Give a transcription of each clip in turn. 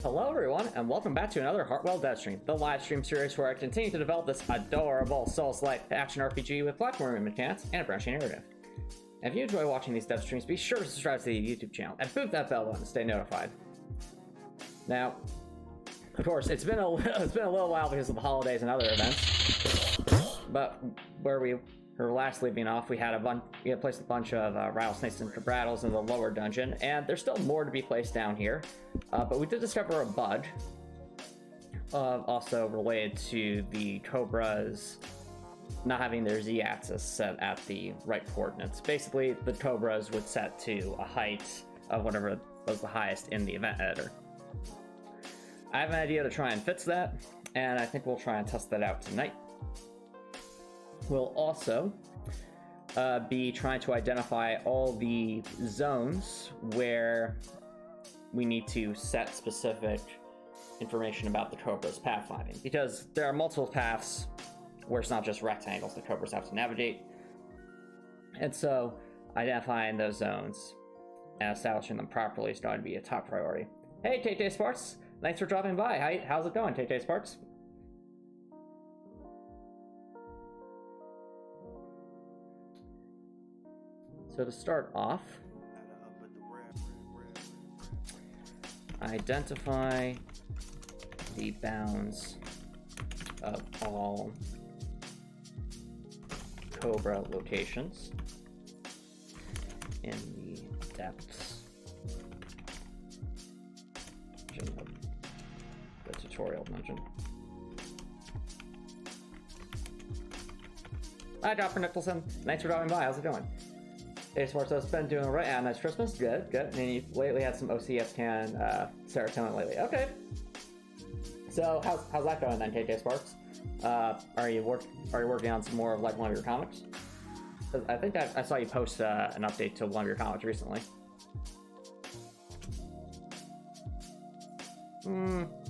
Hello everyone, and welcome back to another Heartwell dev stream, the live stream series where I continue to develop this adorable Souls-like action RPG with platforming mechanics and a branching narrative. And if you enjoy watching these dev streams, be sure to subscribe to the YouTube channel and boot that bell button to stay notified. Now, of course, it's been a little while because of the holidays and other events, but where we were last leaving off, we had placed a bunch of rattlesnakes and cabrattles in the lower dungeon, and there's still more to be placed down here. But we did discover a bug, also related to the Cobras not having their Z-axis set at the right coordinates. Basically, the Cobras would set to a height of whatever was the highest in the event editor. I have an idea to try and fix that, and I think we'll try and test that out tonight. We'll also be trying to identify all the zones where we need to set specific information about the Cobra's pathfinding, because there are multiple paths where it's not just rectangles the Cobras have to navigate. And so identifying those zones and establishing them properly is going to be a top priority. Hey, Tay Sparks, thanks for dropping by. How's it going, Tay Sparks? So to start off, identify the bounds of all Cobra locations in the depths of the tutorial dungeon. Hi, Dr. Nicholson. Thanks for dropping by. How's it going? Hey, Sports, I've been doing right. Yeah, nice Christmas. Good. And you've lately had some OCS can serotonin lately. Okay. So how's that going then, KJ Sparks? Are you working on some more of like one of your comics? I think I saw you post an update to one of your comics recently.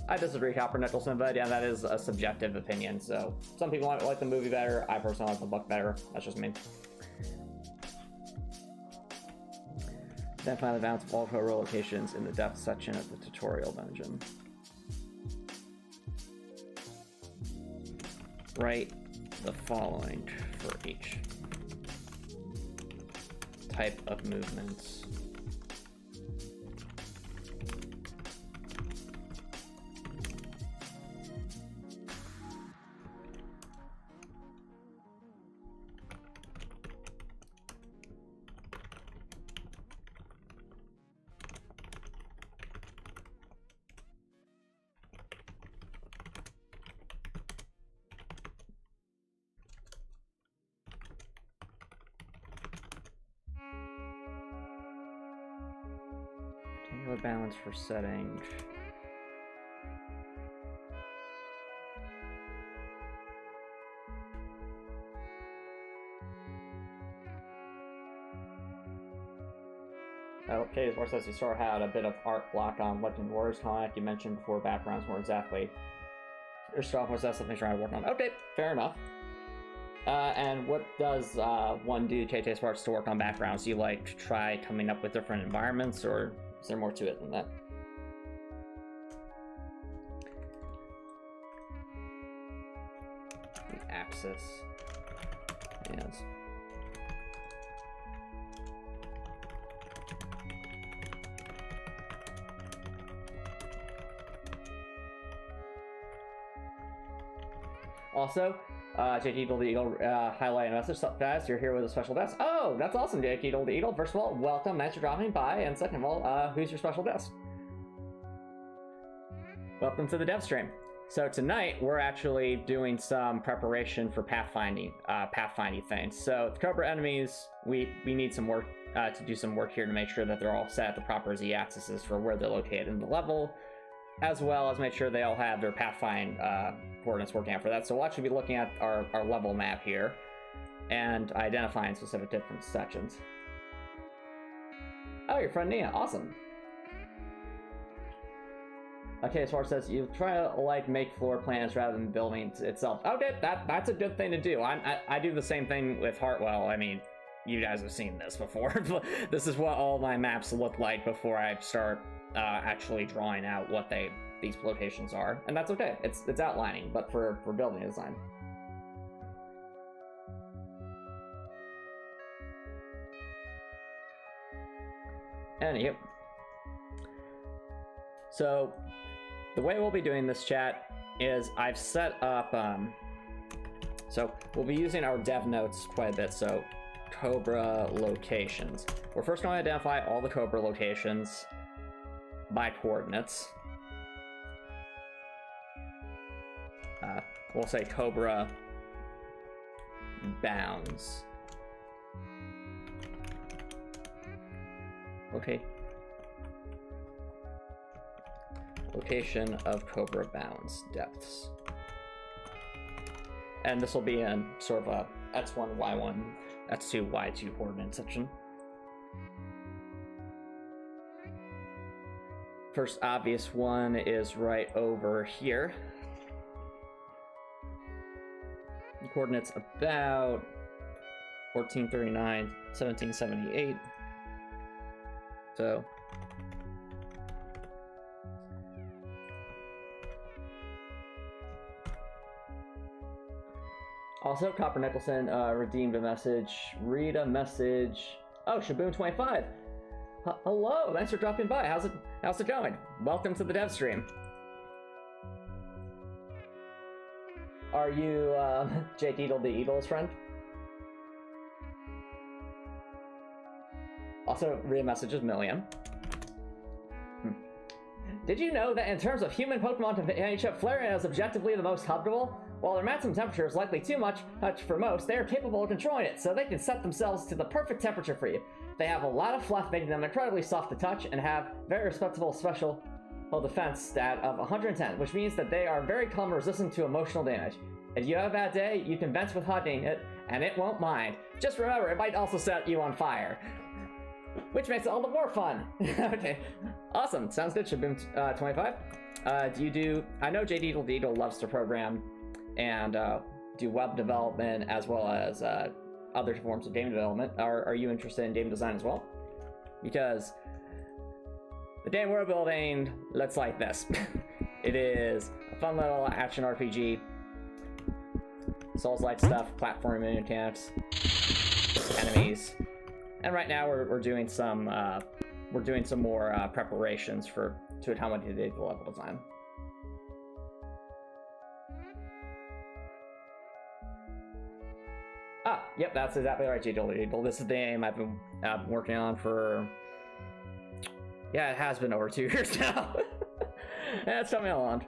I disagree, Copper Nicholson, but yeah, that is a subjective opinion. So some people might like the movie better. I personally like the book better. That's just me. Then find the balance of all Cobra locations in the depth section of the tutorial dungeon. Write the following for each type of movements. Balance for setting. Okay, as far as you sort of had a bit of art block on Legend Warriors comic you mentioned before, backgrounds more exactly. Your stuff was that something trying to work on. Okay, fair enough. And what does one do, KT Sparks, to work on backgrounds? Do you like try coming up with different environments, or is there more to it than that? The axis. Yes. Also, Jake Eagle the Eagle highlight a message. Sup guys, you're here with a special guest. Oh, that's awesome, Jake Eagle the Eagle. First of all, welcome, thanks for dropping by. And second of all, who's your special guest? Welcome to the dev stream. So tonight we're actually doing some preparation for pathfinding things. So the Cobra enemies, we need some work to do some work here to make sure that they're all set at the proper Z-axes for where they're located in the level, as well as make sure they all have their pathfind coordinates working out for that. So we'll actually be looking at our level map here and identifying specific different sections. Oh, your friend Nia, awesome. Okay, as far as says, you try to like make floor plans rather than building itself. Okay, that's a good thing to do. I do the same thing with Heartwell. I mean, you guys have seen this before. This is what all my maps look like before I start actually drawing out what these locations are, and that's okay. It's outlining, but for building design. Anywho, so the way we'll be doing this, chat, is I've set up, so we'll be using our dev notes quite a bit. So Cobra locations. We're first going to identify all the Cobra locations by coordinates. We'll say Cobra bounds. Okay. Location of Cobra bounds depths. And this will be in sort of a x1, y1, x2, y2 coordinate section. First obvious one is right over here. The coordinates about 1439, 1778. So also, Copper Nicholson redeemed a message. Read a message. Oh, Shaboom25. Hello, thanks for dropping by. How's it going? Welcome to the dev stream. Are you J Deedle the Eagle's friend? Also, read a message is Million. Did you know that in terms of human Pokemon companionship, Flareon is objectively the most comfortable? While their maximum temperature is likely too much for most, they are capable of controlling it, so they can set themselves to the perfect temperature for you. They have a lot of fluff, making them incredibly soft to touch, and have very respectable special defense stat of 110, which means that they are very calm and resistant to emotional damage. If you have a bad day, you can vent with hugging it, and it won't mind. Just remember, it might also set you on fire, which makes it all the more fun. Okay, awesome. Sounds good, Shaboom25. I know J Deedle Deedle loves to program and do web development as well as other forms of game development. Are you interested in game design as well? Because the game we're building looks like this. It is a fun little action RPG, Souls-like stuff, platforming mechanics, enemies, and right now we're doing some more preparations to accommodate the level design. Ah, yep, that's exactly right, J-Doodle. This is the game I've been working on for... Yeah, it has been over 2 years now. Yeah, it's coming along.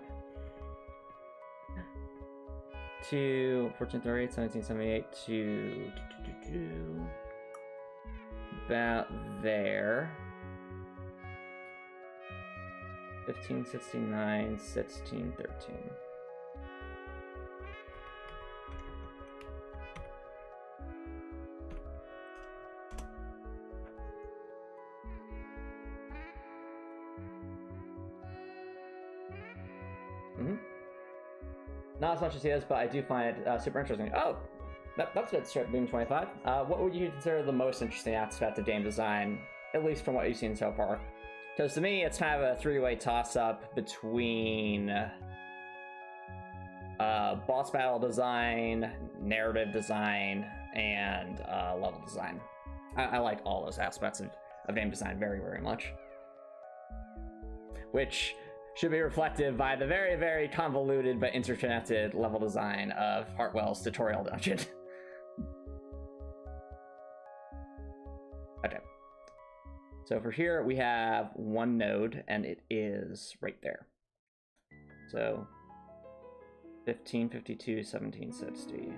1438, 1778 to... about there. 1569, 1613. Not as much as he is, but I do find it super interesting. Oh, that's good, Shaboom25. What would you consider the most interesting aspect of game design, at least from what you've seen so far? Because to me, it's kind of a three-way toss-up between boss battle design, narrative design, and level design. I like all those aspects of game design very, very much. Which should be reflected by the very, very convoluted but interconnected level design of Heartwell's tutorial dungeon. Okay. So for here, we have one node, and it is right there. So 1552, 1760.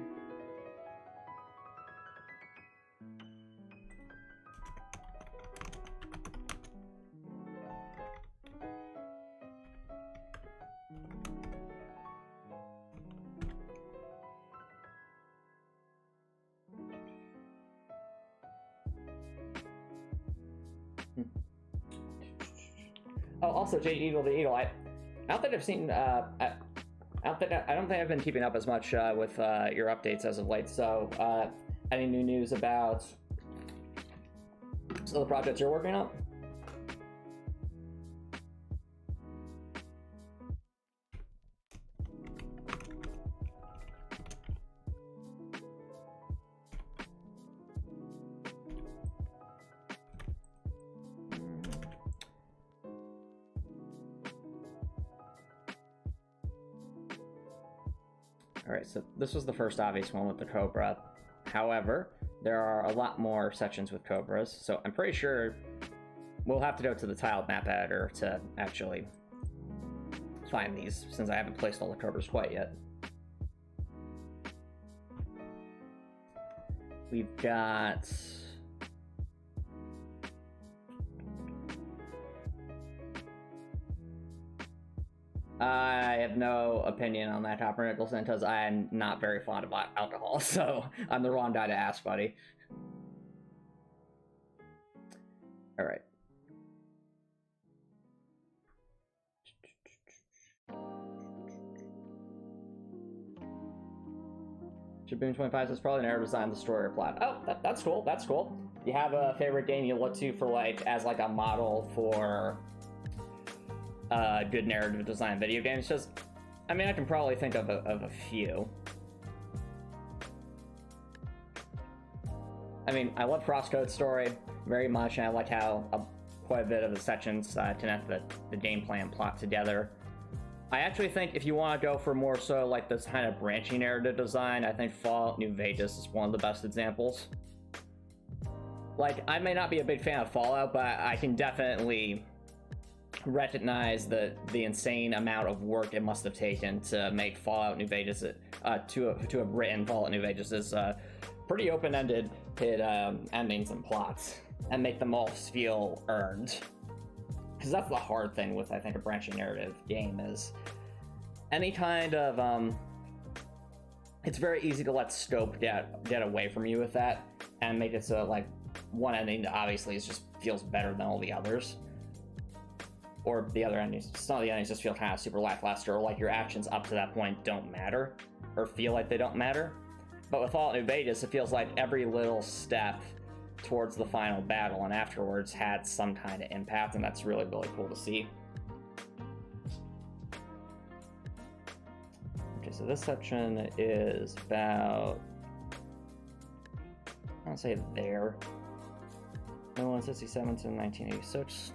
Oh, also, J Eagle the Eagle. I don't think I've seen. I don't think I've been keeping up as much with your updates as of late. So, any new news about some of the projects you're working on? Alright, so this was the first obvious one with the Cobra. However, there are a lot more sections with Cobras, so I'm pretty sure we'll have to go to the tiled map editor to actually find these, since I haven't placed all the Cobras quite yet. We've got... I have no opinion on that, Copper Nicholson, because I'm not very fond of alcohol, so I'm the wrong guy to ask, buddy. Alright. Shaboom 25 says probably narrative design, the story or plot. Oh, that's cool, that's cool. You have a favorite game you look to for, like, as, like, a model for good narrative design video games? Just, I mean, I can probably think of a few. I mean, I love Crosscode Story very much, and I like how quite a bit of the sections connect the gameplay and plot together. I actually think if you want to go for more so like this kind of branching narrative design, I think Fallout New Vegas is one of the best examples. Like, I may not be a big fan of Fallout, but I can definitely recognize the insane amount of work it must have taken to make Fallout New Vegas, to have written Fallout New Vegas' pretty open-ended endings and plots, and make them all feel earned. Because that's the hard thing with, I think, a branching narrative game, is any kind of, it's very easy to let scope get away from you with that, and make it so, like, one ending obviously just feels better than all the others. Or the other endings, some of the endings just feel kind of super lackluster, or like your actions up to that point don't matter, or feel like they don't matter. But with Fallout New Vegas, it feels like every little step towards the final battle and afterwards had some kind of impact, and that's really, really cool to see. Okay, so this section is about, I don't say there, 1967 to 1986.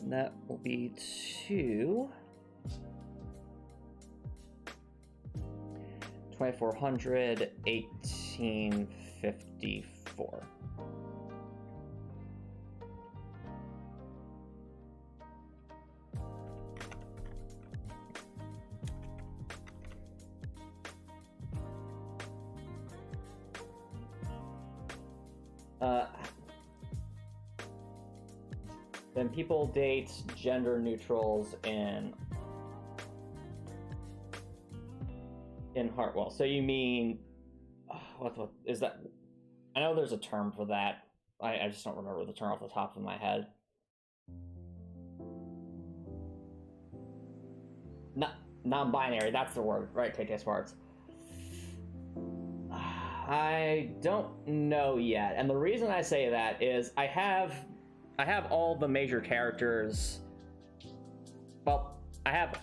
That will be to 2400, 1854. Then people date gender neutrals in Heartwell. So you mean, what is that? I know there's a term for that. I just don't remember the term off the top of my head. Non-binary, that's the word, right? KK Sparks. I don't know yet, and the reason I say that is I have all the major characters. Well, I have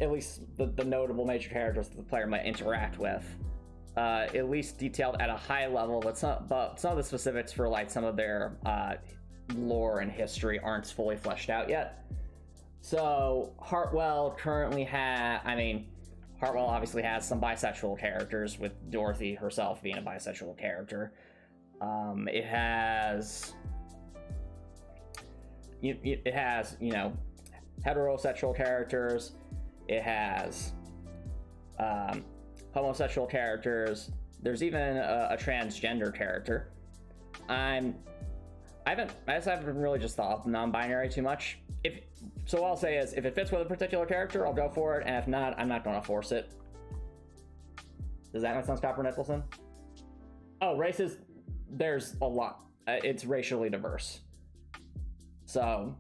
at least the notable major characters that the player might interact with, at least detailed at a high level. But some of the specifics for like some of their lore and history aren't fully fleshed out yet. So Heartwell currently Heartwell obviously has some bisexual characters, with Dorothy herself being a bisexual character. It has, you know, heterosexual characters. It has homosexual characters. There's even a transgender character. I haven't really just thought of non-binary too much. So all I'll say is, if it fits with a particular character, I'll go for it, and if not, I'm not going to force it. Does that make sense, Copper Nicholson? Oh, races, there's a lot. It's racially diverse. So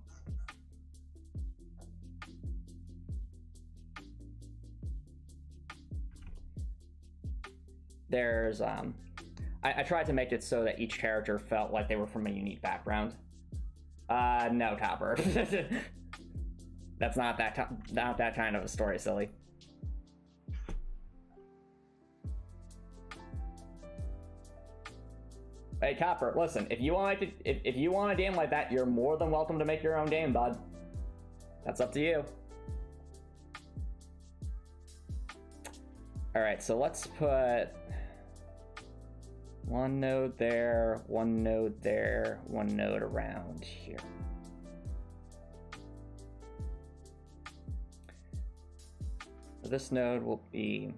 there's I tried to make it so that each character felt like they were from a unique background. No, Copper. That's not that kind of a story, silly. Hey, Copper, listen, if you want if you want a game like that, you're more than welcome to make your own game, bud. That's up to you. All right, so let's put one node there, one node there, one node around here. So this node will be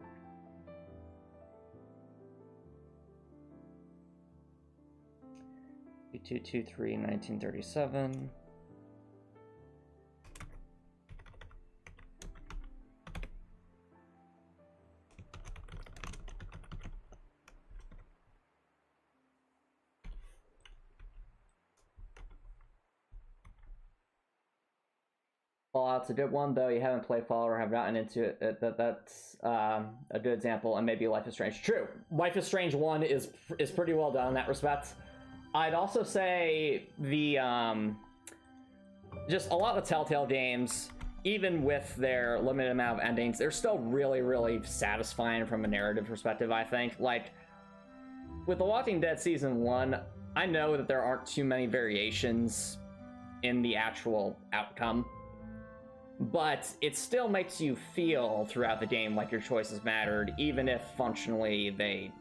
B223 1937. Fallout's a good one, though you haven't played Fallout or have gotten into it. That's a good example, and maybe Life is Strange. True, Life is Strange 1 is pretty well done in that respect. I'd also say the just a lot of Telltale games, even with their limited amount of endings, they're still really, really satisfying from a narrative perspective, I think. Like, with The Walking Dead Season 1, I know that there aren't too many variations in the actual outcome, but it still makes you feel throughout the game like your choices mattered, even if functionally they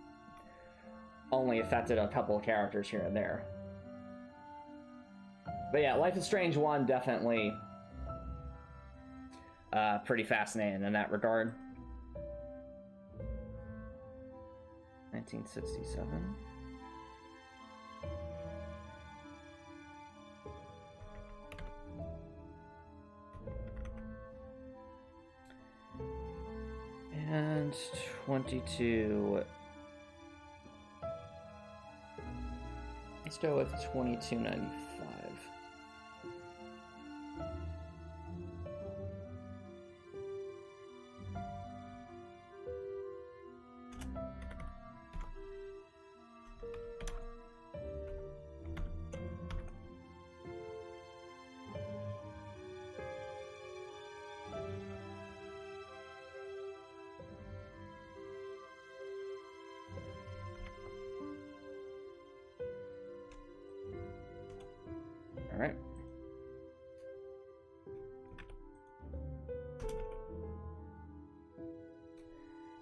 only affected a couple of characters here and there. But yeah, Life is Strange 1 definitely pretty fascinating in that regard. 1967. And 22. Let's go with 2295. All right.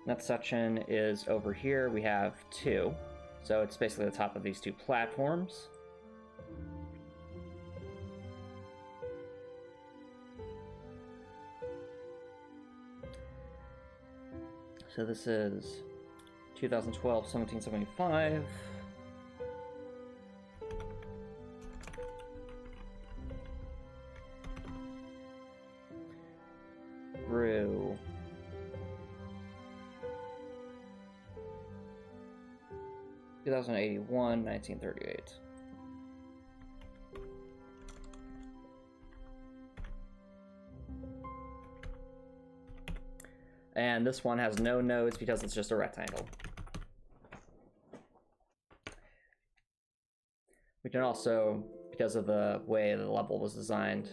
Next section is over here. We have 2. So it's basically the top of these 2 platforms. So this is 2012, 1775. Through 2081, 1938. And this one has no nodes because it's just a rectangle. We can also, because of the way the level was designed,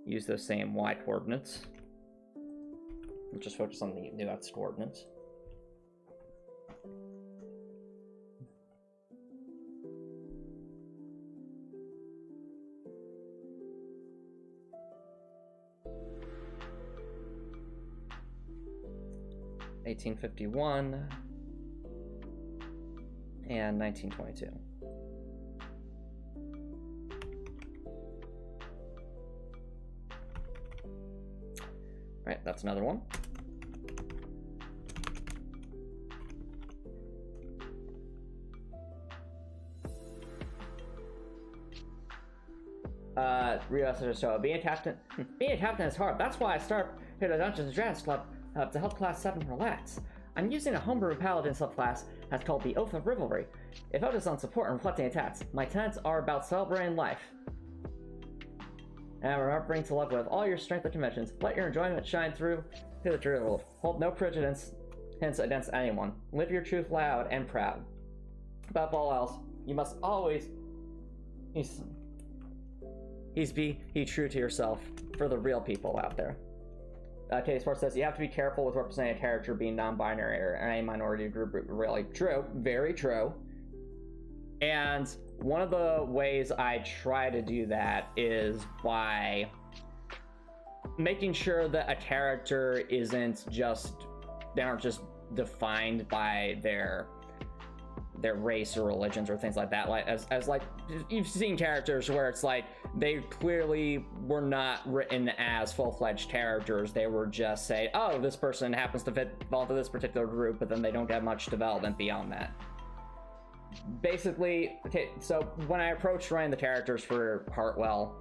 use those same y coordinates. We'll just focus on the new x coordinates. (1851) and 1922. Right, that's another one. Rio so being a captain is hard. That's why I start here at the Dungeons and Dragons Club to help Class 7 relax. I'm using a homebrew paladin subclass that's called the Oath of Rivalry. It focuses on support and reflecting attacks. My tenets are about celebrating life. And remembering to love with all your strength and conventions. Let your enjoyment shine through to the true world. Hold no prejudice against anyone. Live your truth loud and proud. Above all else, you must always be true to yourself for the real people out there. Katie Sports says, you have to be careful with representing a character being non-binary or any minority group. Really true. Very true. And one of the ways I try to do that is by making sure that a character isn't just, they aren't just defined by their race or religions or things like that. Like as like you've seen characters where it's like they clearly were not written as full-fledged characters. They were just say, oh, this person happens to fall into this particular group, but then they don't get much development beyond that. Basically, okay, so when I approach writing the characters for Heartwell,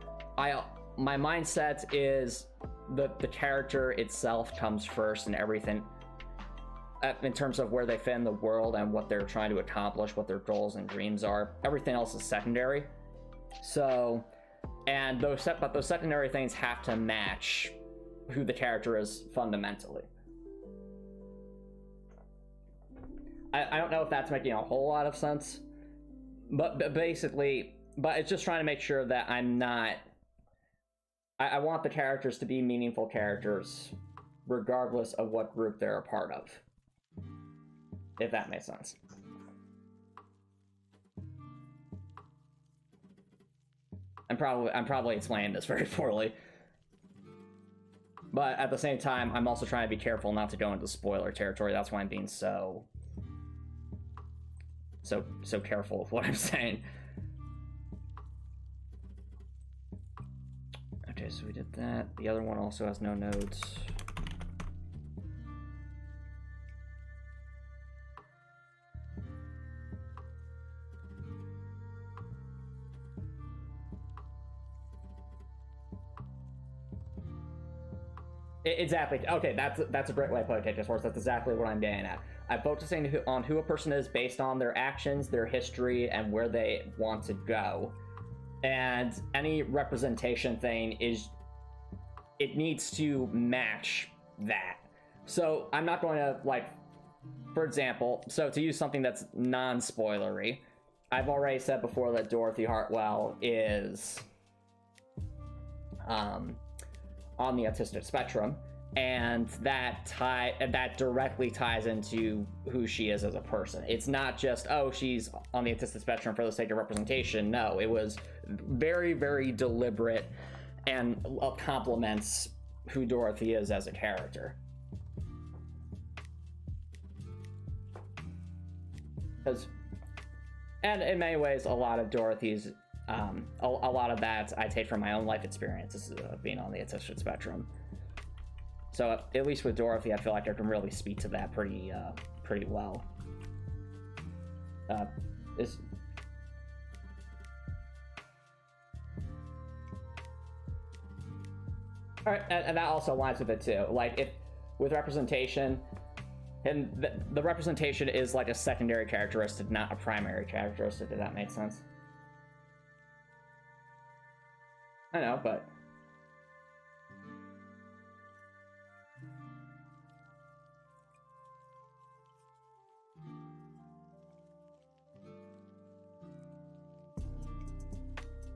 my mindset is the character itself comes first and everything in terms of where they fit in the world and what they're trying to accomplish, what their goals and dreams are. Everything else is secondary. So, and those secondary things have to match who the character is fundamentally. I don't know if that's making a whole lot of sense, but basically, but it's just trying to make sure that I'm not, I want the characters to be meaningful characters regardless of what group they're a part of, if that makes sense. I'm probably explaining this very poorly, but at the same time, I'm also trying to be careful not to go into spoiler territory. That's why I'm being so careful with what I'm saying. Okay, so we did that. The other one also has no nodes. Exactly. Okay, that's a great way to put it, Tetris Wars. That's exactly what I'm getting at. I'm focusing on who a person is based on their actions, their history, and where they want to go. And any representation thing it needs to match that. So I'm not going to, like, for example, so to use something that's non-spoilery, I've already said before that Dorothy Heartwell is on the autistic spectrum, and that directly ties into who she is as a person. It's not just, oh, she's on the autistic spectrum for the sake of representation. No, it was very, very deliberate and complements who Dorothy is as a character. And in many ways, a lot of Dorothy's a lot of that I take from my own life experiences of being on the autistic spectrum. So at least with Dorothy, I feel like I can really speak to that pretty well. All right, and that also aligns with it too. Like, if with representation, and the representation is like a secondary characteristic, not a primary characteristic. If that makes sense. I know, but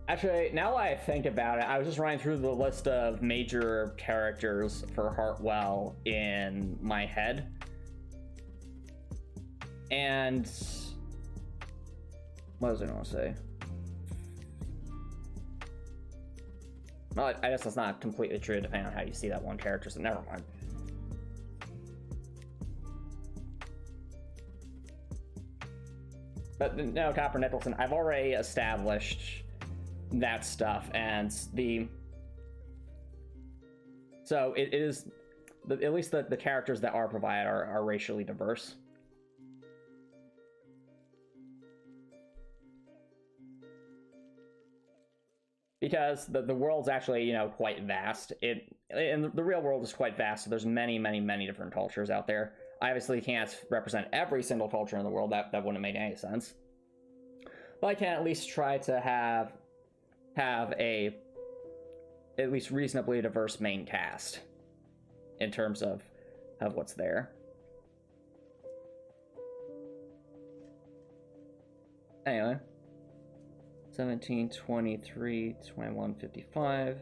actually, now I think about it, I was just running through the list of major characters for Heartwell in my head, and what was I going to say? Well, I guess that's not completely true depending on how you see that one character, so never mind. But no, Copper Nicholson, I've already established that stuff, and so it is, at least the characters that are provided are racially diverse. Because the world's actually, quite vast. And the real world is quite vast, so there's many, many, many different cultures out there. I obviously can't represent every single culture in the world. That wouldn't make any sense. But I can at least try to have a at least reasonably diverse main cast in terms of what's there. Anyway. 17, 23, 21, 55.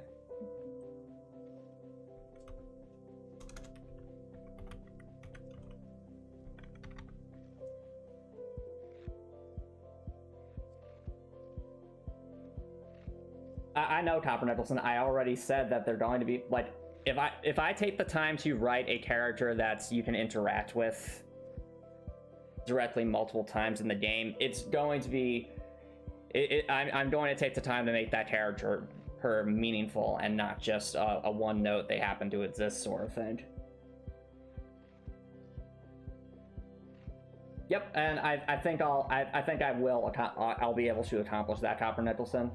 I know, Copper Nicholson. I already said that they're going to be like, if I take the time to write a character that you can interact with directly multiple times in the game, it's going to be. I'm going to take the time to make that character her meaningful and not just a one note they happen to exist sort of thing. Yep, and I think I'll be able to accomplish that, Copper Nicholson.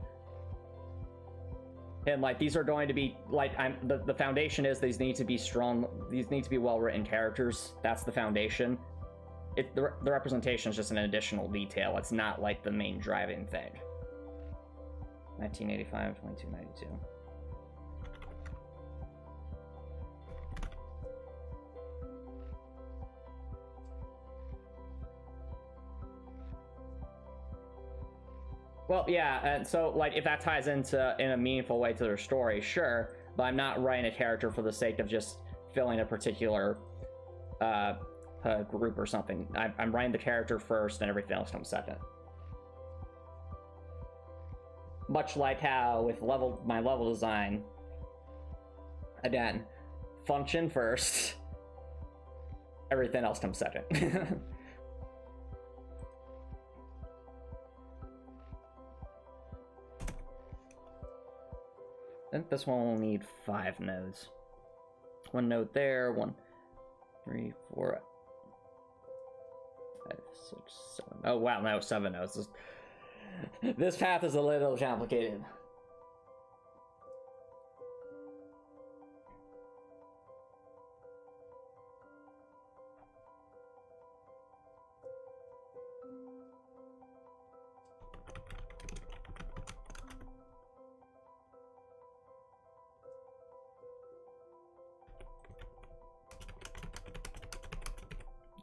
And like these are going to be like the foundation is these need to be strong. These need to be well written characters. That's the foundation. The representation is just an additional detail. It's not like the main driving thing. 1985, 2292. Well, yeah, and so like if that ties into in a meaningful way to their story, sure, but I'm not writing a character for the sake of just filling a particular group or something. I'm writing the character first, and everything else comes second. Much like how with my level design, again, function first, everything else comes second. I think this one will need 5 nodes. 1 node there, 1, 3, 4, 5, 6, 7. Oh wow, no, 7 nodes. This path is a little complicated.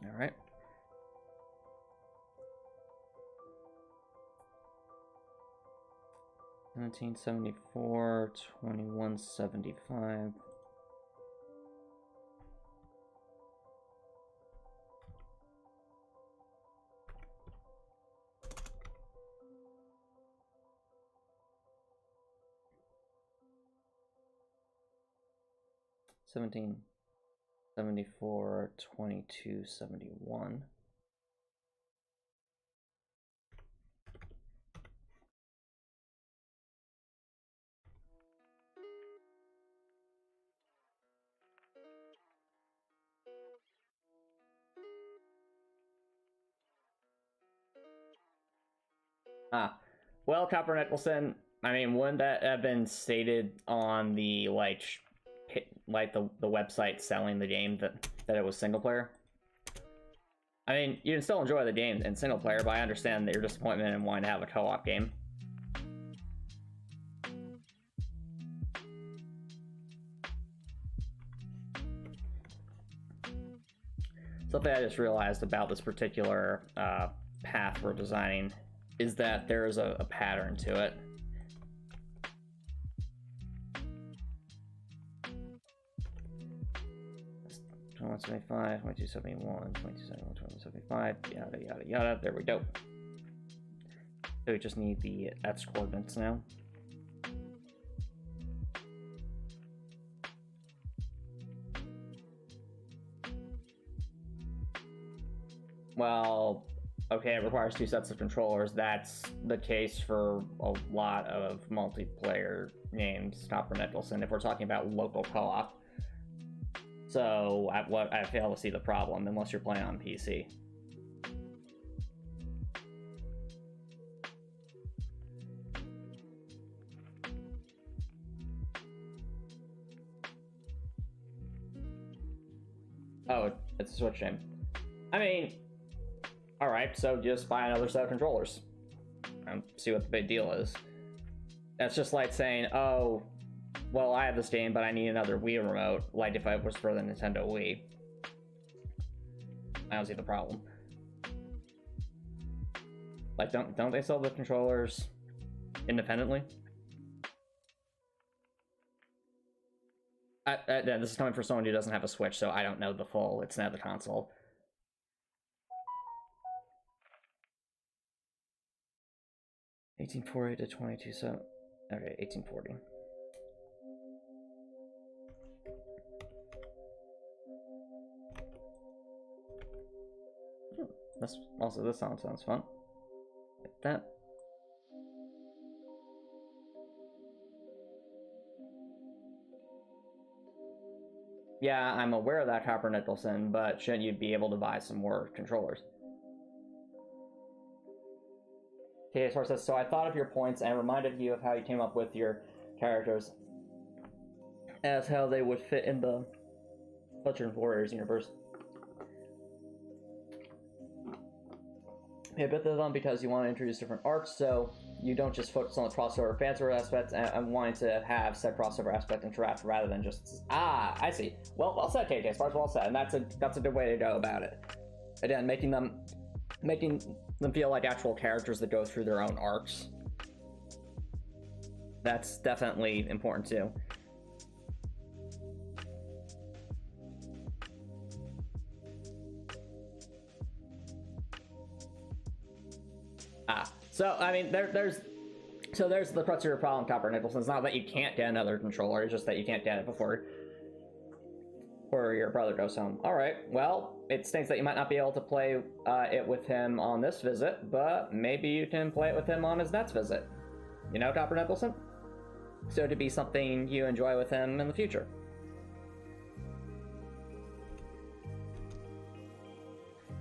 All right. $1974, $21.75. $17.74, $22.71. Well, Copper Nicholson, I mean, wouldn't that have been stated on the the website selling the game that it was single player? I mean, you can still enjoy the game in single player, but I understand that your disappointment in wanting to have a co-op game. Something I just realized about this particular path we're designing is that there's a pattern to it. $21.75, $22.71, $22.71, $22.75, yada yada yada. There we go. So we just need the X coordinates now. Well, okay, it requires 2 sets of controllers. That's the case for a lot of multiplayer games, Copper Nicholson, if we're talking about local co-op. So I fail to see the problem unless you're playing on PC. Oh, it's a Switch game. I mean, alright, so just buy another set of controllers and see what the big deal is. That's just like saying, oh, well, I have this game, but I need another Wii remote, like if it was for the Nintendo Wii. I don't see the problem. Like, don't they sell the controllers independently? This is coming from someone who doesn't have a Switch, so I don't know the full. It's not the console. $18.48 to $22.7. Okay, 1840. This also, this sounds fun. Like that. Yeah, I'm aware of that, Copper Nicholson, but shouldn't you be able to buy some more controllers? Okay, Source says, so I thought of your points and reminded you of how you came up with your characters as how they would fit in the Legend Warriors universe. You bit them because you want to introduce different arcs, so you don't just focus on the crossover fansword aspects and wanting to have said crossover aspect interact rather than just I see. Well said, KJ. Sparks well said, and that's a good way to go about it. Again, making them feel like actual characters that go through their own arcs. That's definitely important too. So I mean, there's the crux of your problem, Copper Nicholson. It's not that you can't get another controller; it's just that you can't get it before your brother goes home. All right. Well, it stinks that you might not be able to play it with him on this visit, but maybe you can play it with him on his next visit. You know, Copper Nicholson. So to be something you enjoy with him in the future.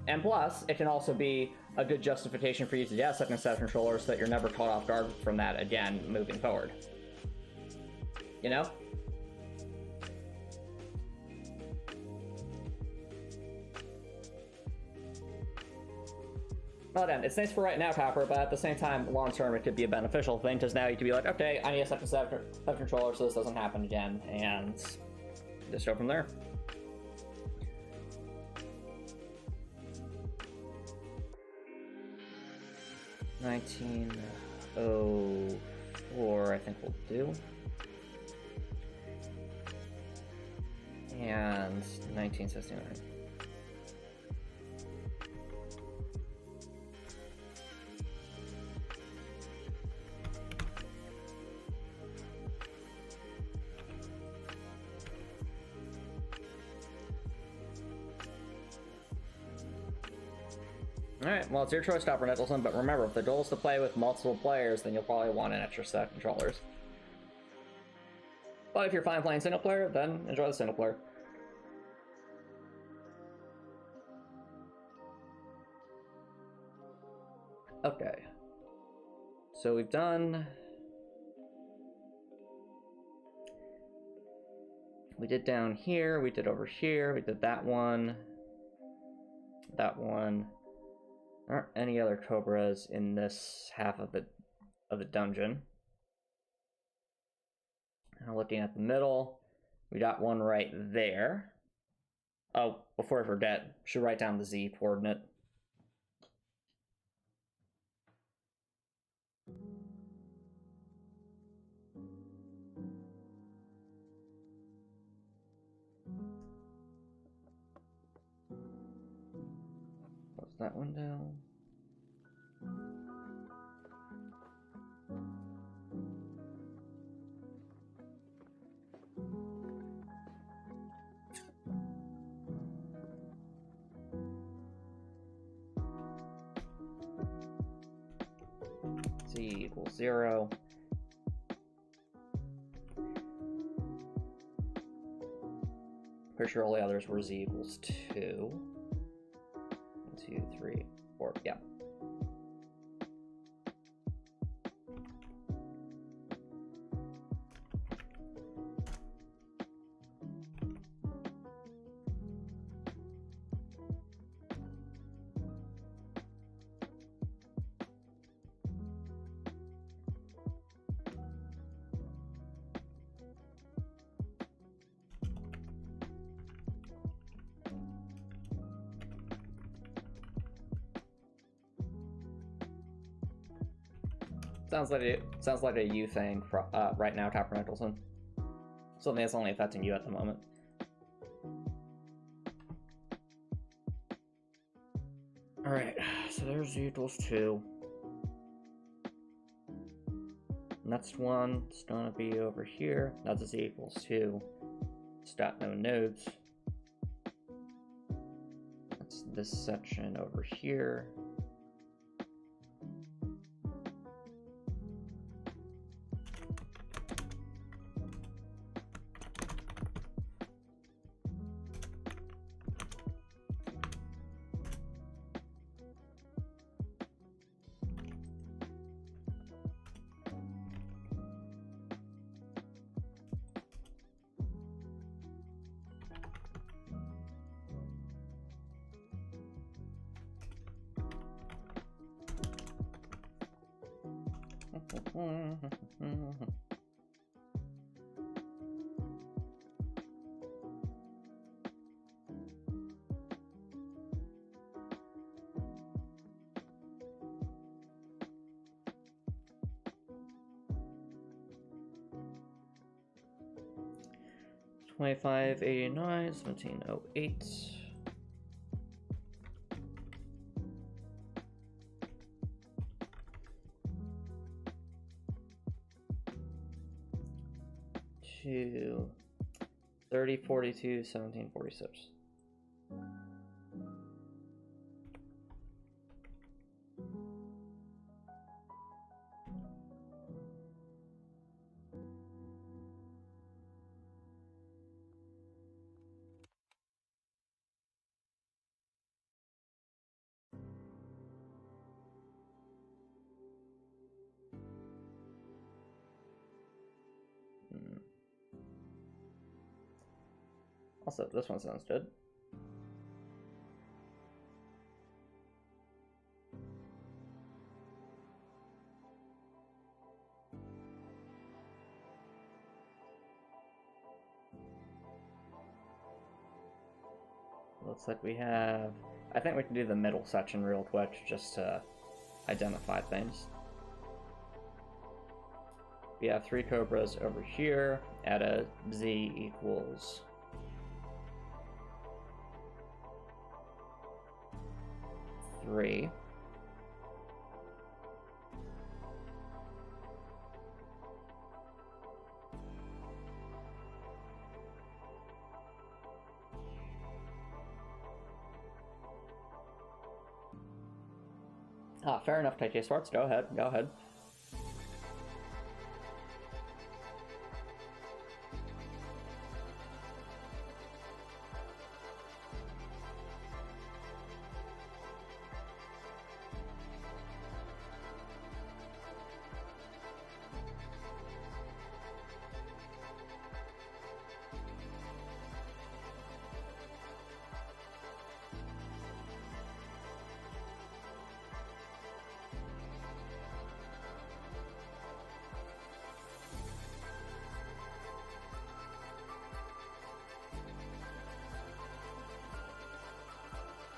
And plus, it can also be a good justification for you to get a second set of controllers so that you're never caught off guard from that again moving forward. You know? Well then, it's nice for right now, Copper, but at the same time, long term, it could be a beneficial thing, because now you could be like, okay, I need a second set of controllers so this doesn't happen again, and just go from there. $1904, I think we'll do. And 1969. Alright, well, it's your choice, Copper Nicholson, but remember, if the goal is to play with multiple players, then you'll probably want an extra set of controllers. But if you're fine playing single player, then enjoy the single player. Okay. So we've done... We did down here, we did over here, we did that one. That one. There aren't any other Cobras in this half of the dungeon. And looking at the middle, we got one right there. Oh, before I forget, should write down the Z coordinate. Close that window. Z equals 0. Pretty sure all the others were Z equals 2. 1, 2, 3, 4. Yeah. Sounds like a you thing right now, Copper Nicholson. Something that's only affecting you at the moment. Alright, so there's Z equals 2. And Next one is going to be over here. That is equals to stat no nodes. That's this section over here. $25.89, $17.08. To 30.42, 17.46. Also, this one sounds good. Looks like we have... I think we can do the middle section real quick just to identify things. We have 3 Cobras over here at a Z equals 3. Ah, fair enough, KK Sparks. Go ahead, go ahead.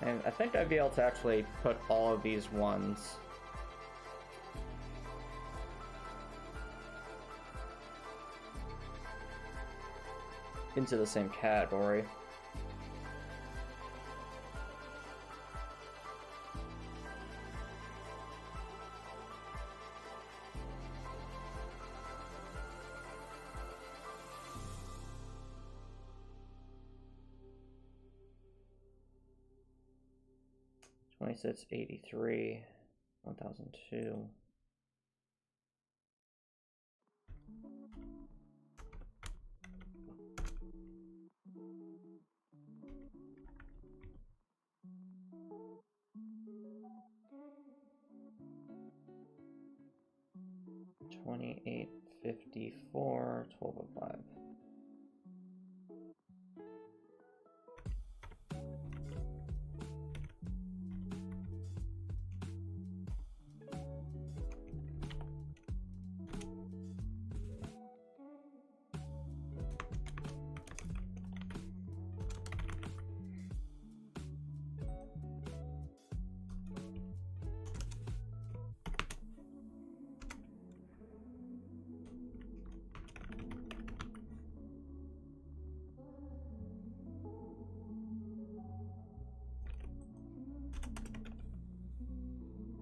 And I think I'd be able to actually put all of these ones into the same category. $26.83, 1002. $28.54, 1205.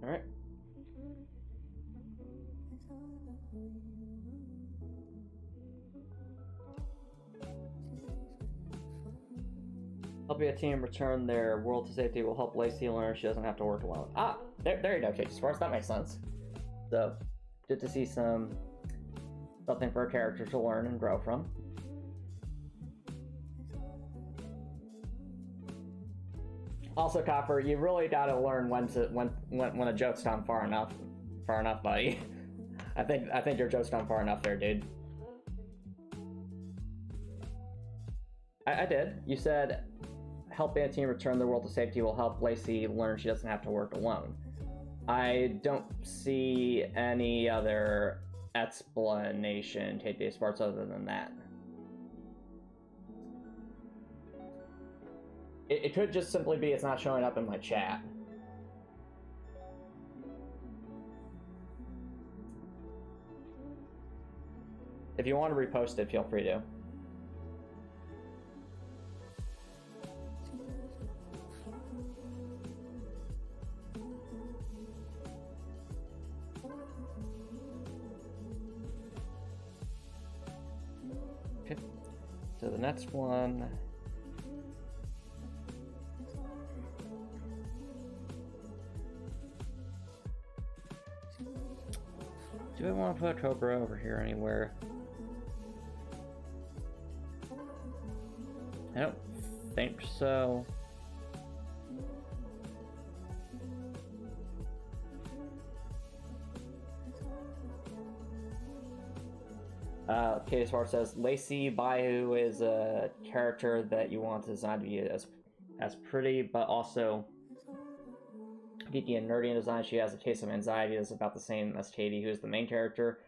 All right. Helping a team return their world to safety will help Lacey learn she doesn't have to work alone. Ah, there you go, Chase. As far as that makes sense. So, good to see something for a character to learn and grow from. Also, Copper, you really gotta learn when a joke's done far enough, buddy. I think your joke's done far enough there, dude. I did. You said helping a team return the world to safety will help Lacey learn she doesn't have to work alone. I don't see any other explanation take these parts other than that. It could just simply be it's not showing up in my chat. If you want to repost it, feel free to. Okay. So the next one. Do I want to put Cobra over here anywhere? I don't think so. Katie Swart says, Lacey Bayou is a character that you want to design to be as pretty, but also geeky and nerdy in design. She has a case of anxiety that's about the same as Katie, who is the main character.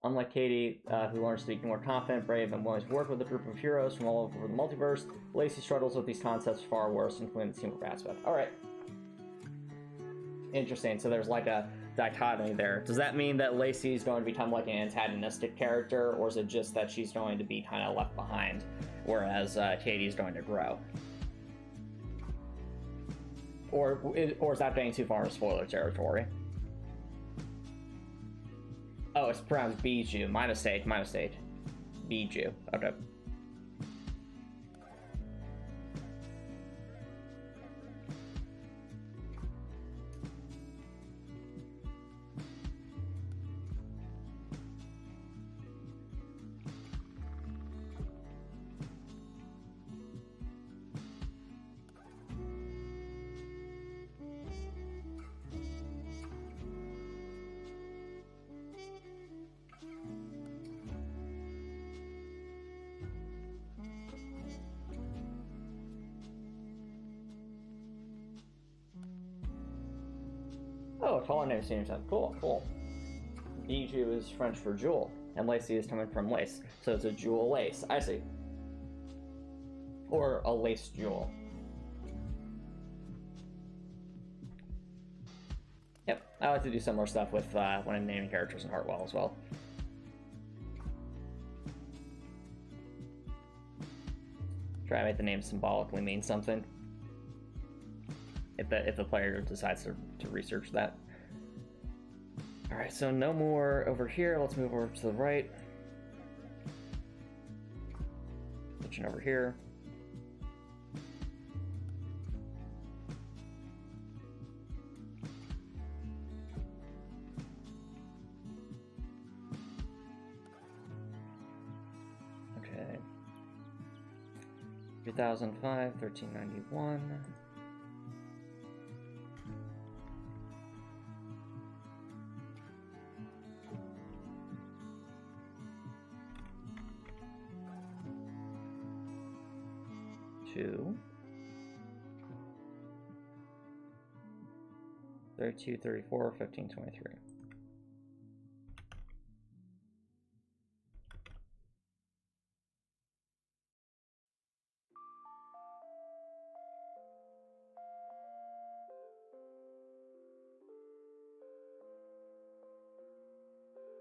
Unlike Katie, who learns to be more confident, brave, and willing to work with a group of heroes from all over the multiverse, Lacey struggles with these concepts far worse, including the teamwork aspect. Alright. Interesting. So there's like a dichotomy there. Does that mean that Lacey's going to become like an antagonistic character, or is it just that she's going to be kind of left behind, whereas Katie's going to grow? Or is that getting too far into spoiler territory? Oh, it's pronounced Bijou. My mistake. Bijou. Okay. Oh, calling name seems cool. Bijou is French for jewel, and Lacey is coming from lace, so it's a jewel lace. I see. Or a lace jewel. Yep, I like to do similar stuff with when I'm naming characters in Heartwell as well. Try to make the name symbolically mean something. If the player decides to research that. Alright, so no more over here. Let's move over to the right. Switching over here. Okay. 2005, 1391. Two. 32, 34, 15, 23.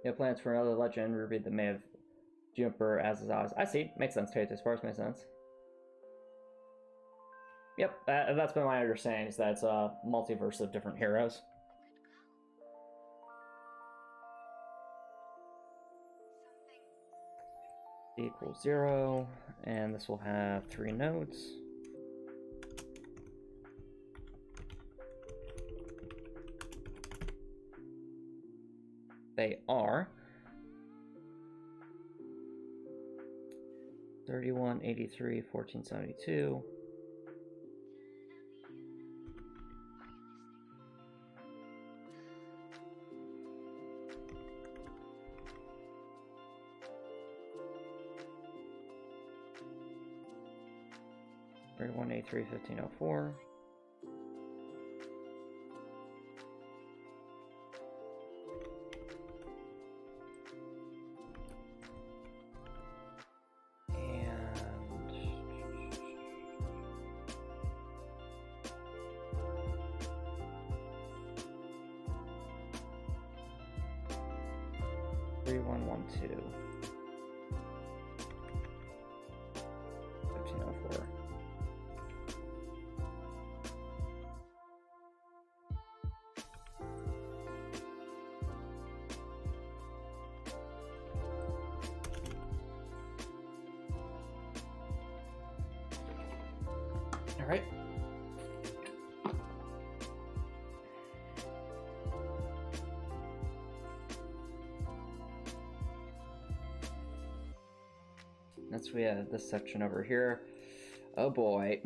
You have plans for another legend, Ruby that may have Juniper as his eyes. I see. Makes sense, Tate. As far as makes sense. Yep, that's been my understanding, is that it's a multiverse of different heroes. Equals 0, and this will have 3 nodes. They are 3183, 1472. One eight three 1504. And 3112. 1504. All right. Next we have this section over here. Oh boy.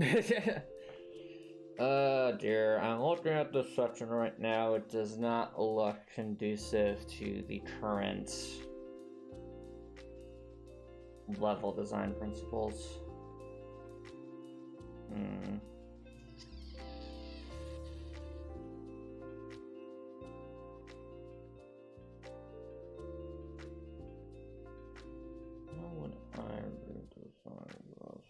Oh dear, I'm looking at this section right now. It does not look conducive to the current level design principles. How would I redesign this?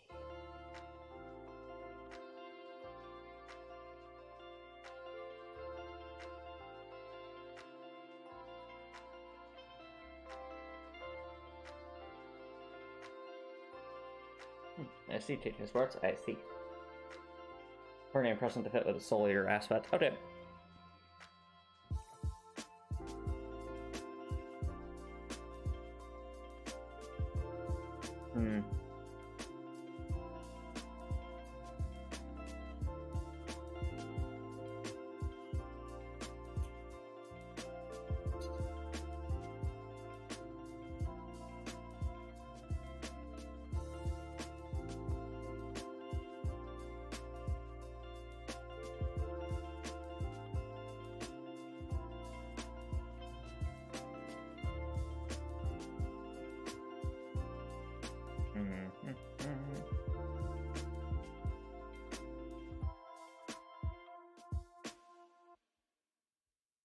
I see teaching sports. I see. Her name present to fit with the soul leader aspect. Okay.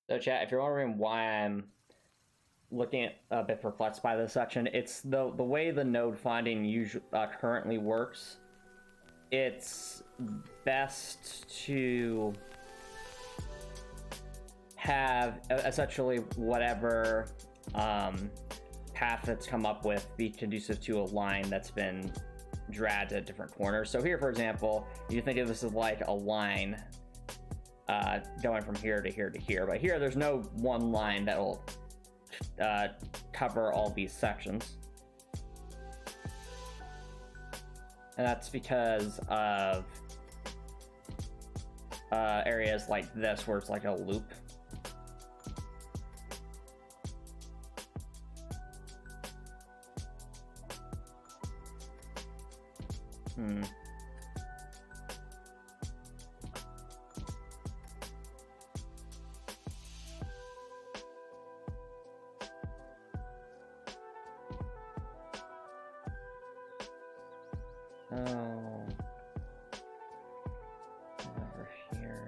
So chat, if you're wondering why I'm looking at a bit perplexed by this section, it's the way the node finding usually currently works. It's best to have essentially whatever path that's come up with be conducive to a line that's been dragged at different corners. So here, for example, you think of this as like a line going from here to here to here, but here there's no one line that will cover all these sections, and that's because of areas like this where it's like a loop. Over here.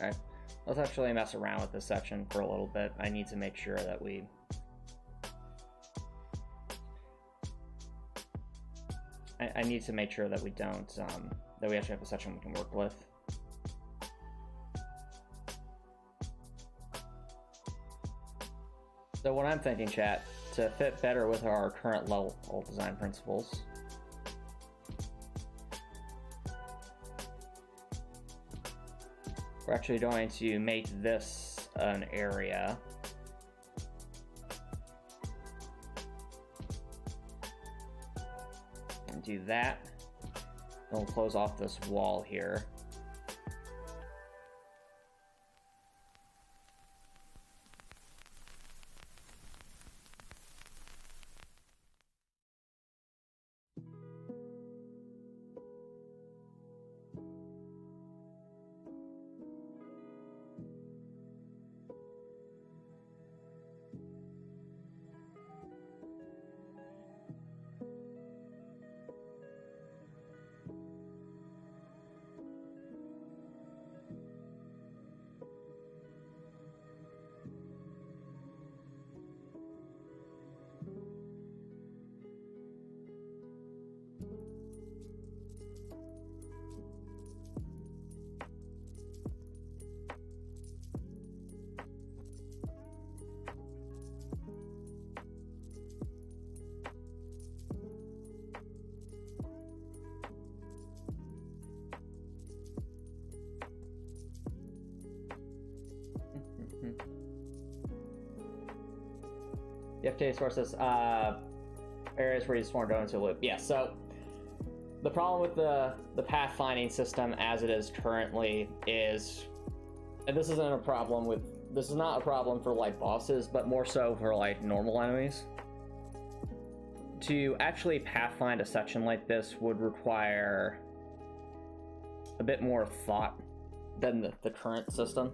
Alright, let's actually mess around with this section for a little bit. I need to make sure that we I need to make sure that we don't, that we actually have a section we can work with. So what I'm thinking, chat, to fit better with our current level design principles, we're actually going to make this an area. And do that. Then we'll close off this wall here. The FTA sources areas where you spawn go into a loop. Yeah, so the problem with the pathfinding system as it is currently is, and this isn't a problem with, this is not a problem for like bosses, but more so for like normal enemies. To actually pathfind a section like this would require a bit more thought than the current system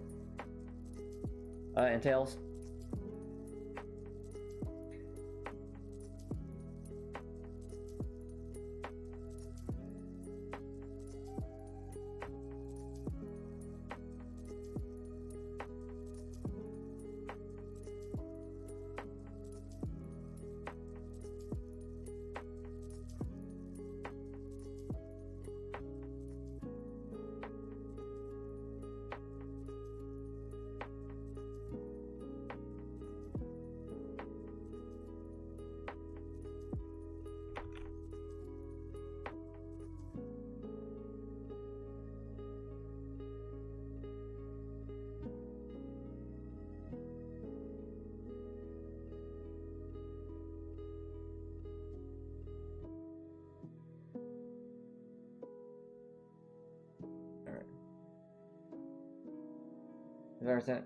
entails.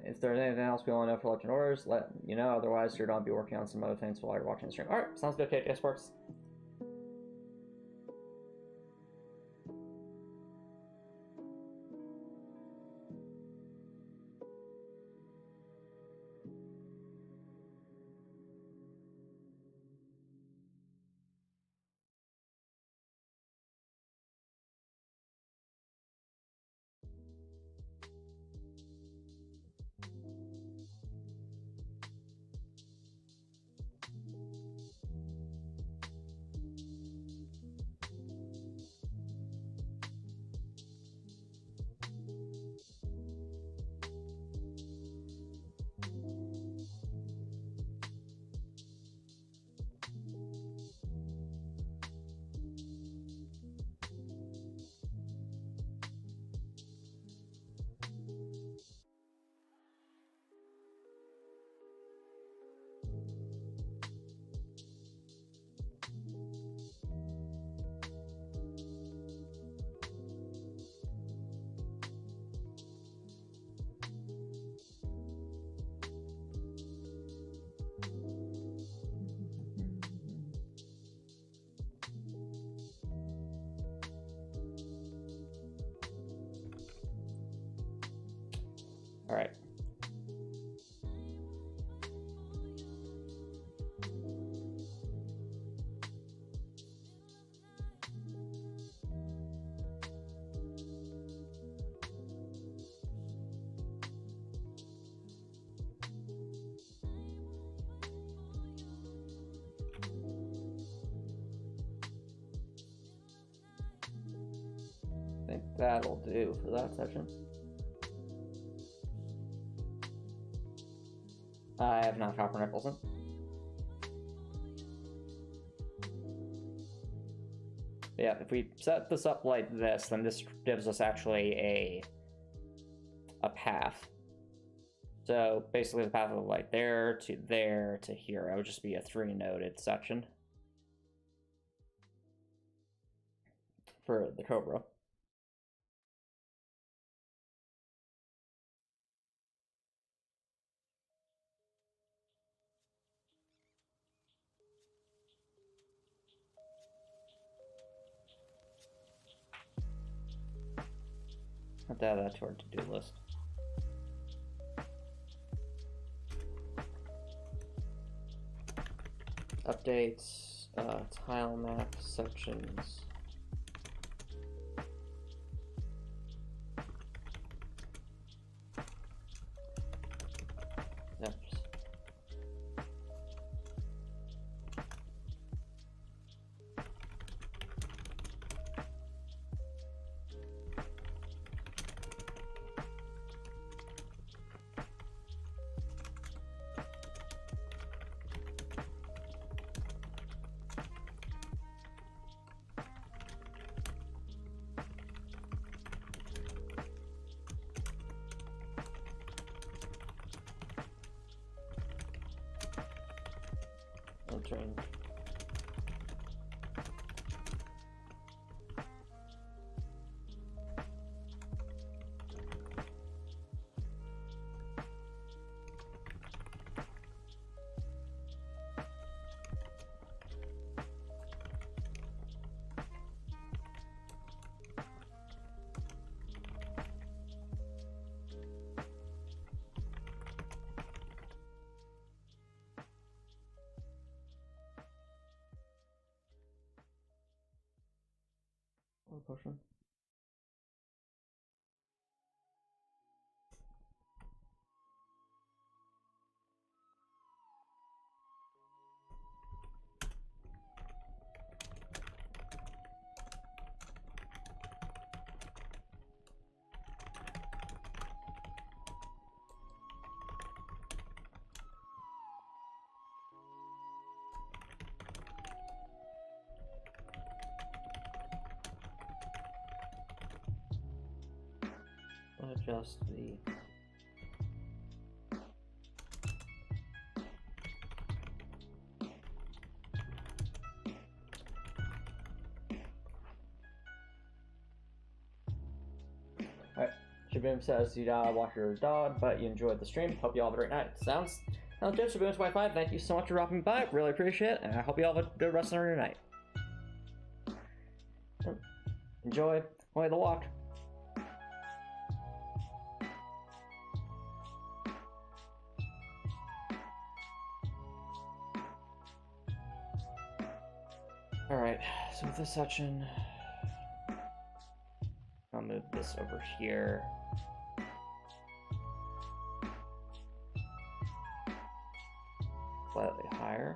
If there's anything else we want to know for Legend Orders, let you know. Otherwise, you're going to be working on some other things while you're watching the stream. Alright, sounds good, Kate. Sparks. All right. that'll do for that section. I have not copper nipples in. Yeah, if we set this up like this, then this gives us actually a path. So basically the path of like there to here. It would just be a 3-noded section for the Cobra. Have to add that to our to-do list. Updates, tile map sections. Yep. Entering. One potion. Adjust the Alright, Shaboom says you walk your dog, but you enjoyed the stream. Hope you all have a great night. Sounds good, Shaboom's Wi-Fi. Thank you so much for dropping by. Really appreciate it, and I hope you all have a good rest of your night. Enjoy the walk. Alright, so with this section, I'll move this over here. Slightly higher.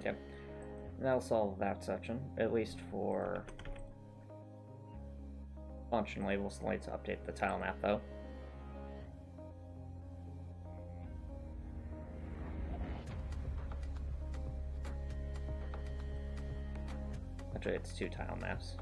Okay. That'll solve that section, at least for functionally. We'll still need to update the tile map, though. Actually, it's 2 tile maps.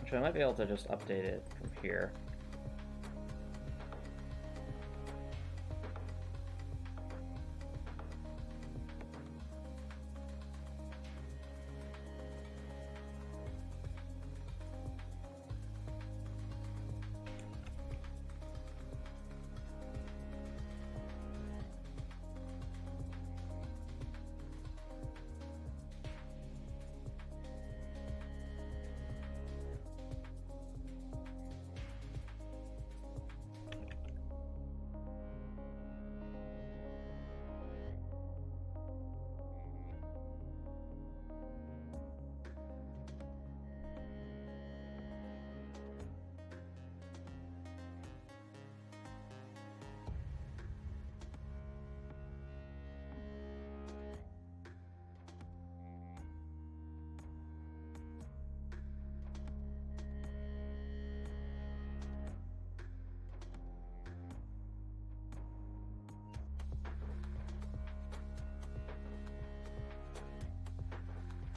Actually, I might be able to just update it from here.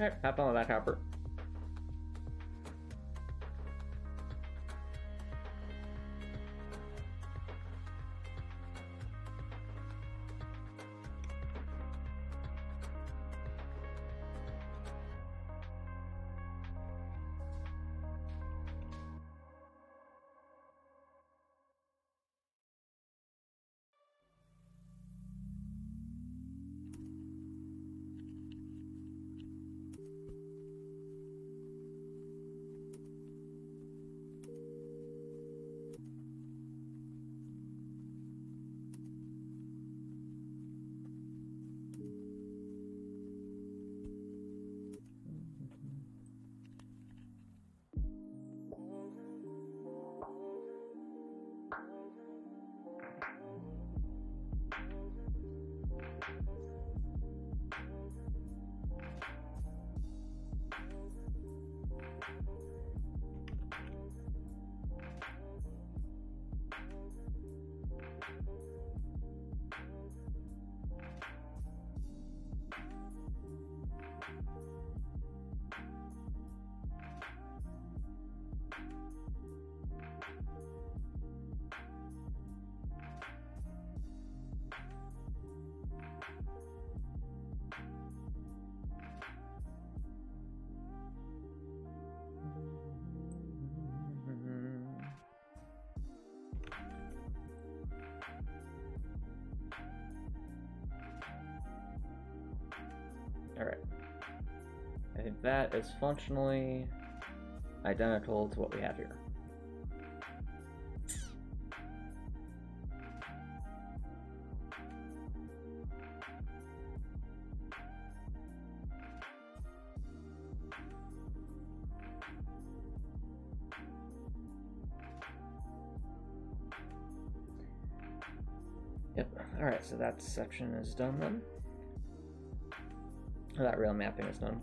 Alright, have fun with that, Copper. Alright. I think that is functionally identical to what we have here. Yep, alright, so that section is done then. That rail mapping is done.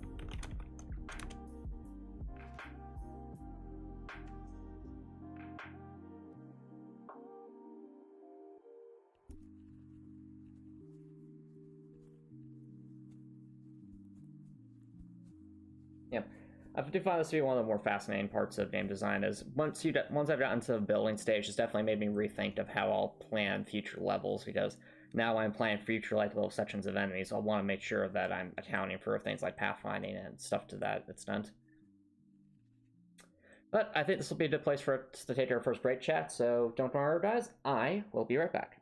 Yep. I do find this to be one of the more fascinating parts of game design. Is once I've gotten to the building stage, it's definitely made me rethink of how I'll plan future levels, because now when I'm planning future like little sections of enemies, I'll want to make sure that I'm accounting for things like pathfinding and stuff to that extent. But I think this will be a good place for us to take our first break, chat, so don't worry, guys. I will be right back.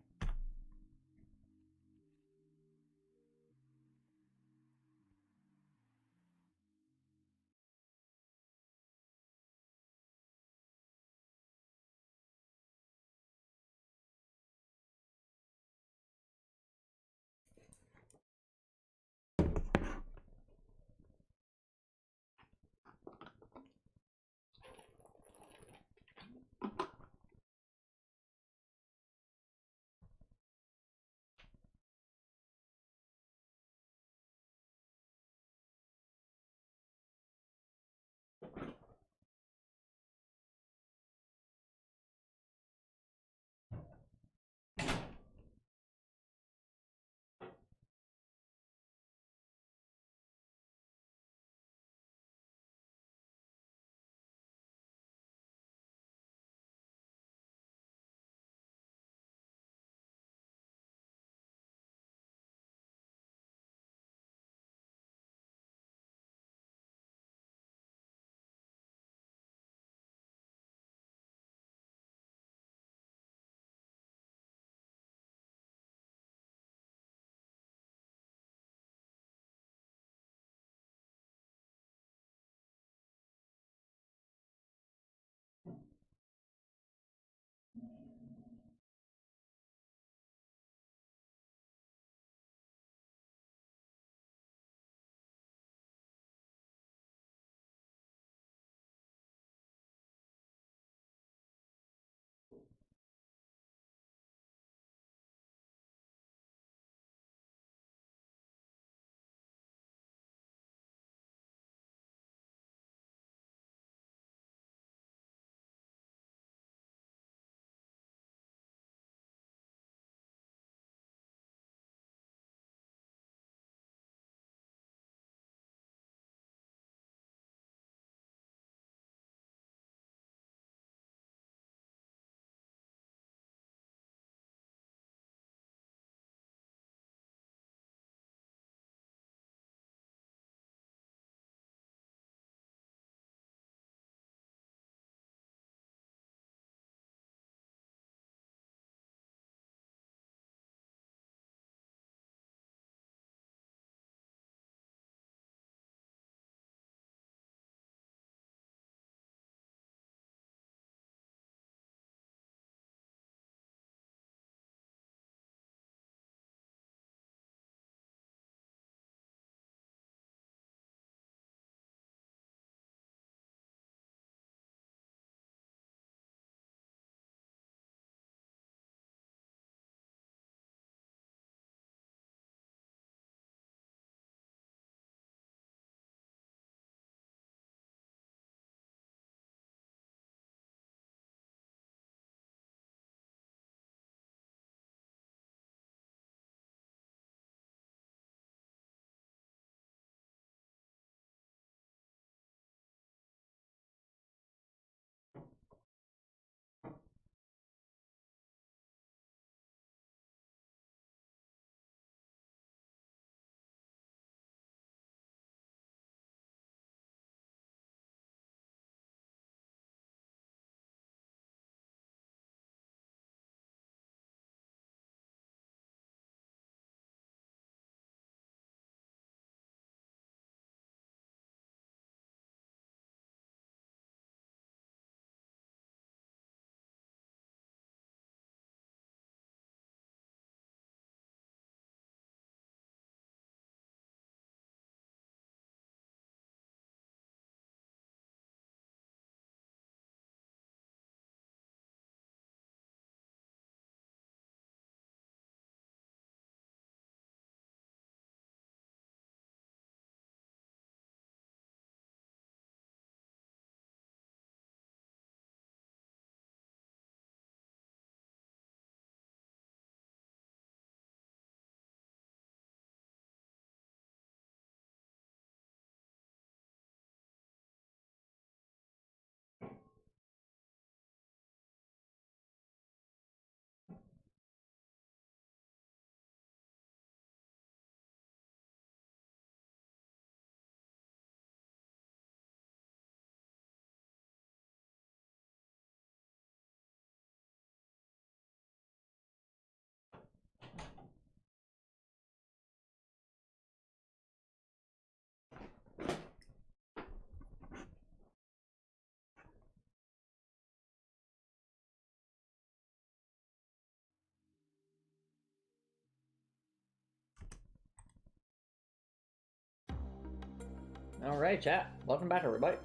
Alright, chat. Welcome back, everybody.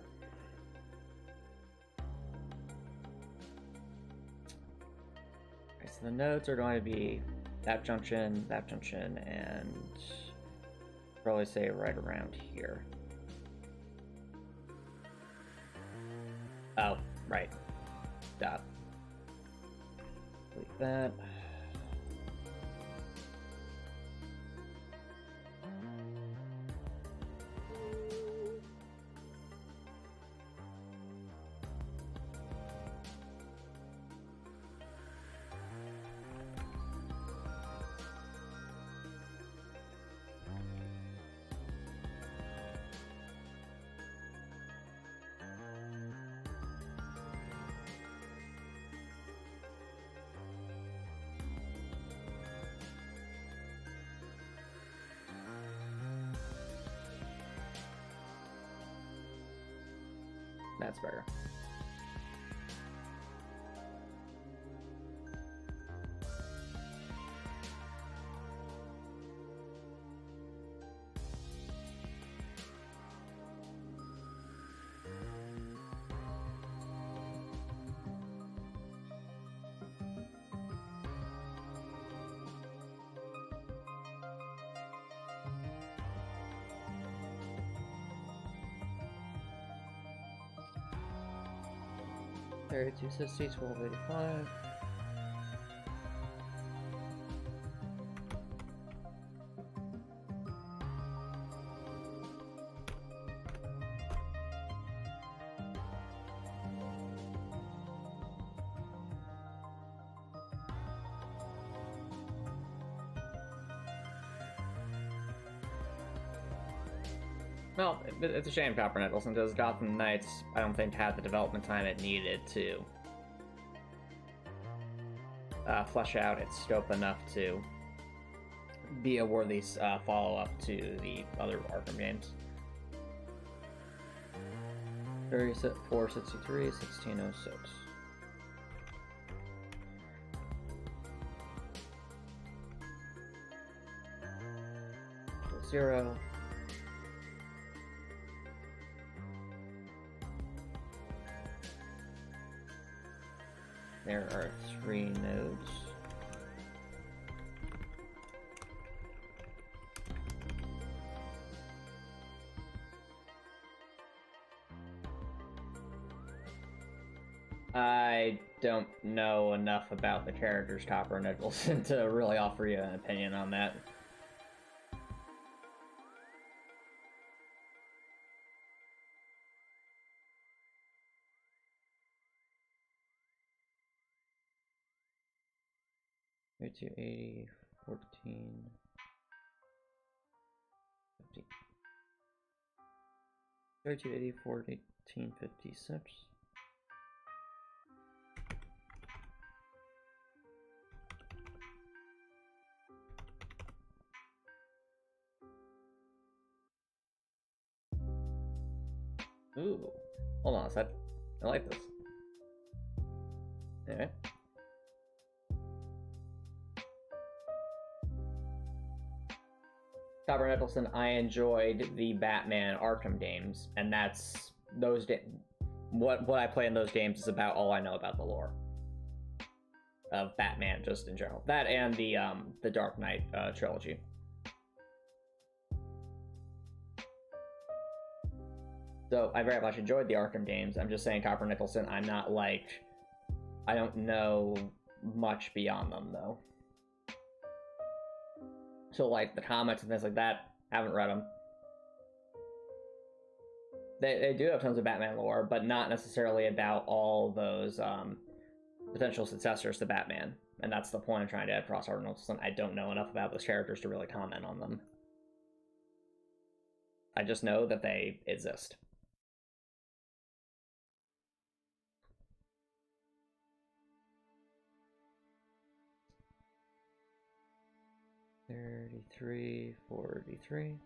Okay, so the nodes are going to be that junction, and probably say right around here. Oh, right. Duh. Delete that. That's better. Two 60, 1285. Well, it's a shame, Copper Nicholson, because Gotham Knights, I don't think, had the development time it needed to flesh out its scope enough to be a worthy follow-up to the other Arkham games. 3463, 1606. Zero. There are 3 nodes. I don't know enough about the characters, Copper Nicholson, to really offer you an opinion on that. To 80, 14, 50. 3280, 14, 56. Ooh, hold on a sec. I like this. Alright. Copper Nicholson, I enjoyed the Batman Arkham games, and that's those what I play in those games is about all I know about the lore of Batman, just in general. That and the Dark Knight trilogy. So I very much enjoyed the Arkham games. I'm just saying, Copper Nicholson, I'm not like, I don't know much beyond them though. So like the comics and things like that, haven't read them. They do have tons of Batman lore, but not necessarily about all those potential successors to Batman. And that's the point I'm trying to get across, Copper Nicholson. I don't know enough about those characters to really comment on them. I just know that they exist. $33, $43.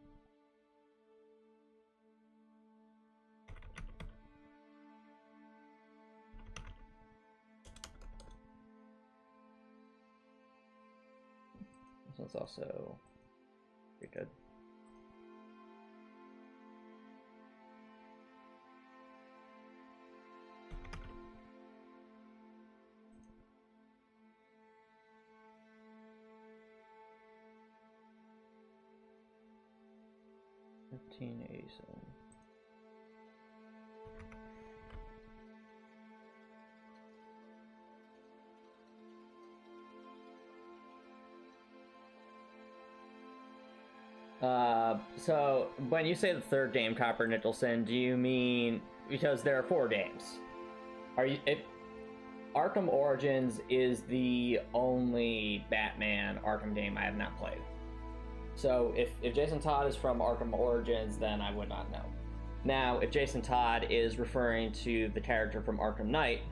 This one's also pretty good. 1587. So when you say the third game, Copper Nicholson, do you mean because there are 4 games? Are you? Arkham Origins is the only Batman Arkham game I have not played. So if Jason Todd is from Arkham Origins, then I would not know. Now, if Jason Todd is referring to the character from Arkham Knight,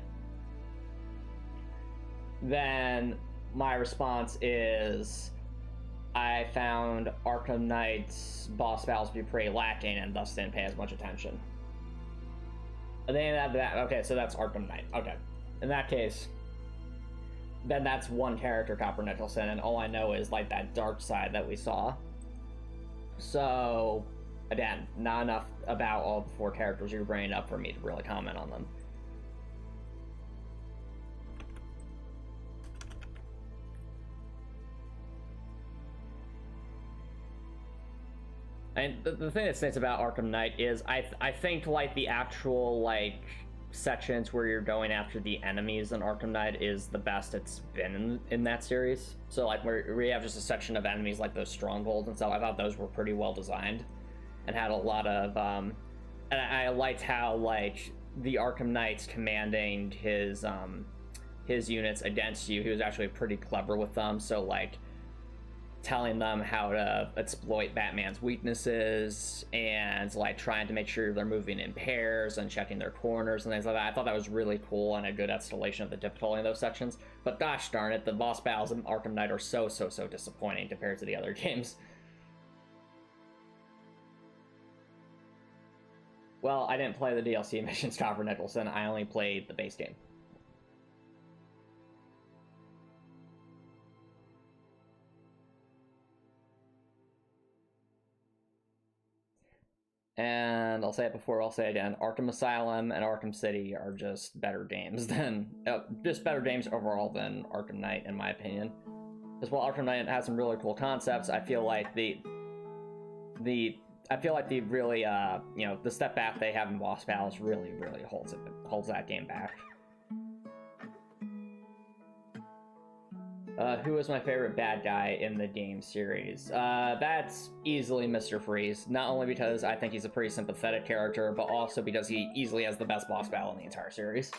then my response is I found Arkham Knight's boss battles to be pretty lacking and thus didn't pay as much attention. Okay, so that's Arkham Knight. Okay. In that case, then that's one character, Copper Nicholson, and all I know is like that dark side that we saw. So, again, not enough about all the 4 characters you're bringing up for me to really comment on them. And the thing that stinks about Arkham Knight is I think like the actual like sections where you're going after the enemies in Arkham Knight is the best it's been in that series. So like where we have just a section of enemies like those strongholds and stuff, I thought those were pretty well designed and had a lot of and I liked how like the Arkham Knight's commanding his units against you, he was actually pretty clever with them. So like telling them how to exploit Batman's weaknesses and like trying to make sure they're moving in pairs and checking their corners and things like that. I thought that was really cool and a good escalation of the difficulty in those sections. But gosh darn it, the boss battles in Arkham Knight are so disappointing compared to the other games. Well, I didn't play the DLC missions, Copper Nicholson. I only played the base game. And I'll say it before, I'll say it again, Arkham Asylum and Arkham City are just better games than, just better games overall than Arkham Knight, in my opinion. Because while Arkham Knight has some really cool concepts, I feel like the really, you know, the step back they have in boss battles really holds that game back. Who is my favorite bad guy in the game series? That's easily Mr. Freeze. Not only because I think he's a pretty sympathetic character, but also because he easily has the best boss battle in the entire series.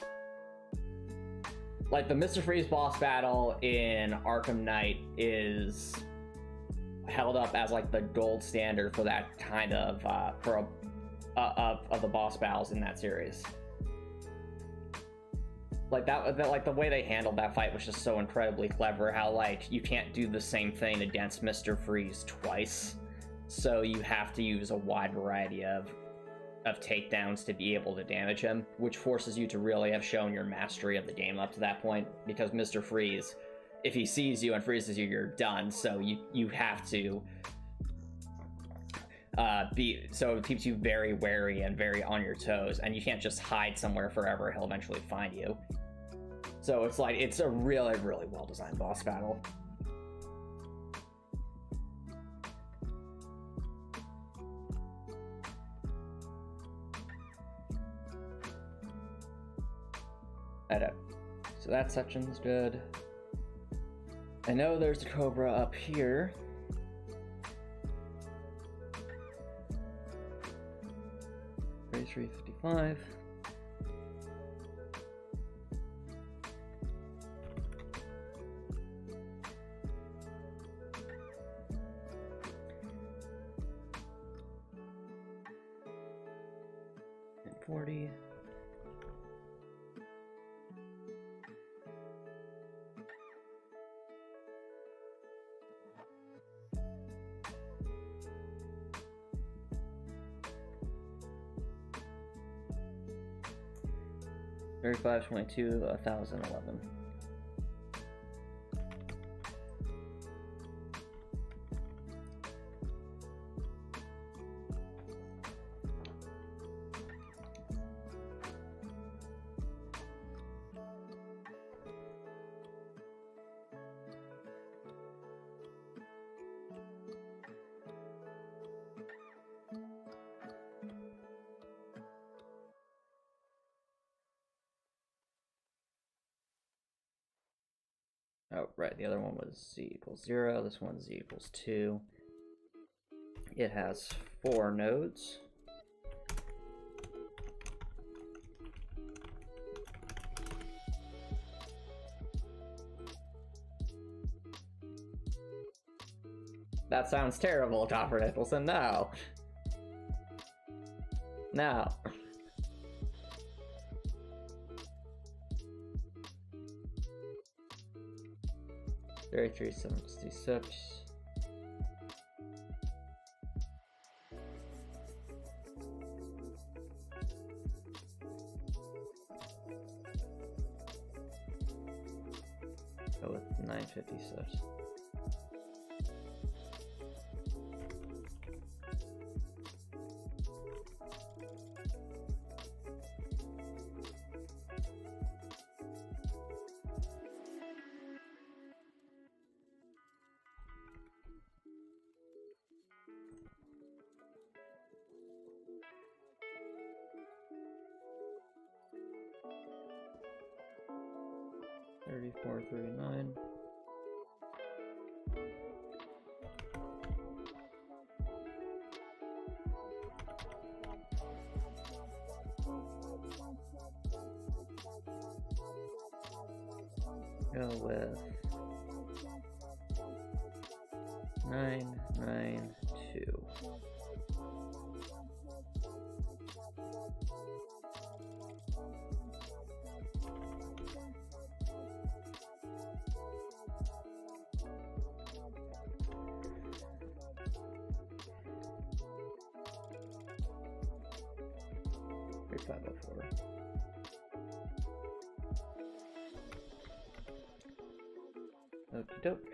Like, the Mr. Freeze boss battle in Arkham Knight is held up as, like, the gold standard for that kind of, of the boss battles in that series. Like that, like the way they handled that fight was just so incredibly clever. How like you can't do the same thing against Mr. Freeze twice, so you have to use a wide variety of takedowns to be able to damage him, which forces you to really have shown your mastery of the game up to that point. Because Mr. Freeze, if he sees you and freezes you, you're done. So you have to so it keeps you very wary and very on your toes, and you can't just hide somewhere forever. He'll eventually find you. So it's like, it's a really well designed boss battle. So that section's good. I know there's a Cobra up here. Race 355. And 40. 3522 1011. Oh, right, the other one was z equals 0, this one's z equals 2. It has 4 nodes. That sounds terrible, Copper Nicholson. No. No. Very 3766. Go with 956. $34.39. Go with 992. Here's 504. Okie doke.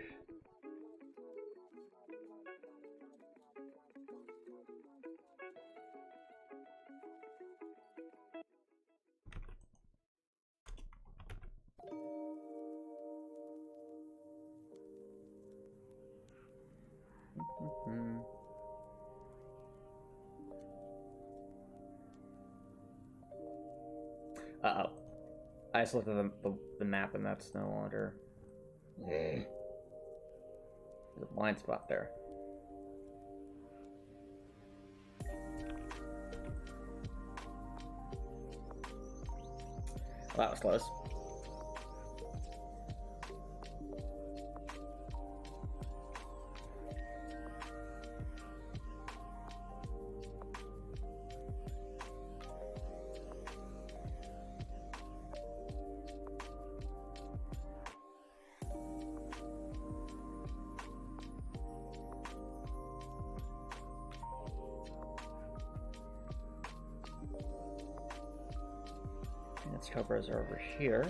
Uh-oh. I just looked at the map and that's no longer... There's a blind spot there. Well, that was close. Its Cobras are over here.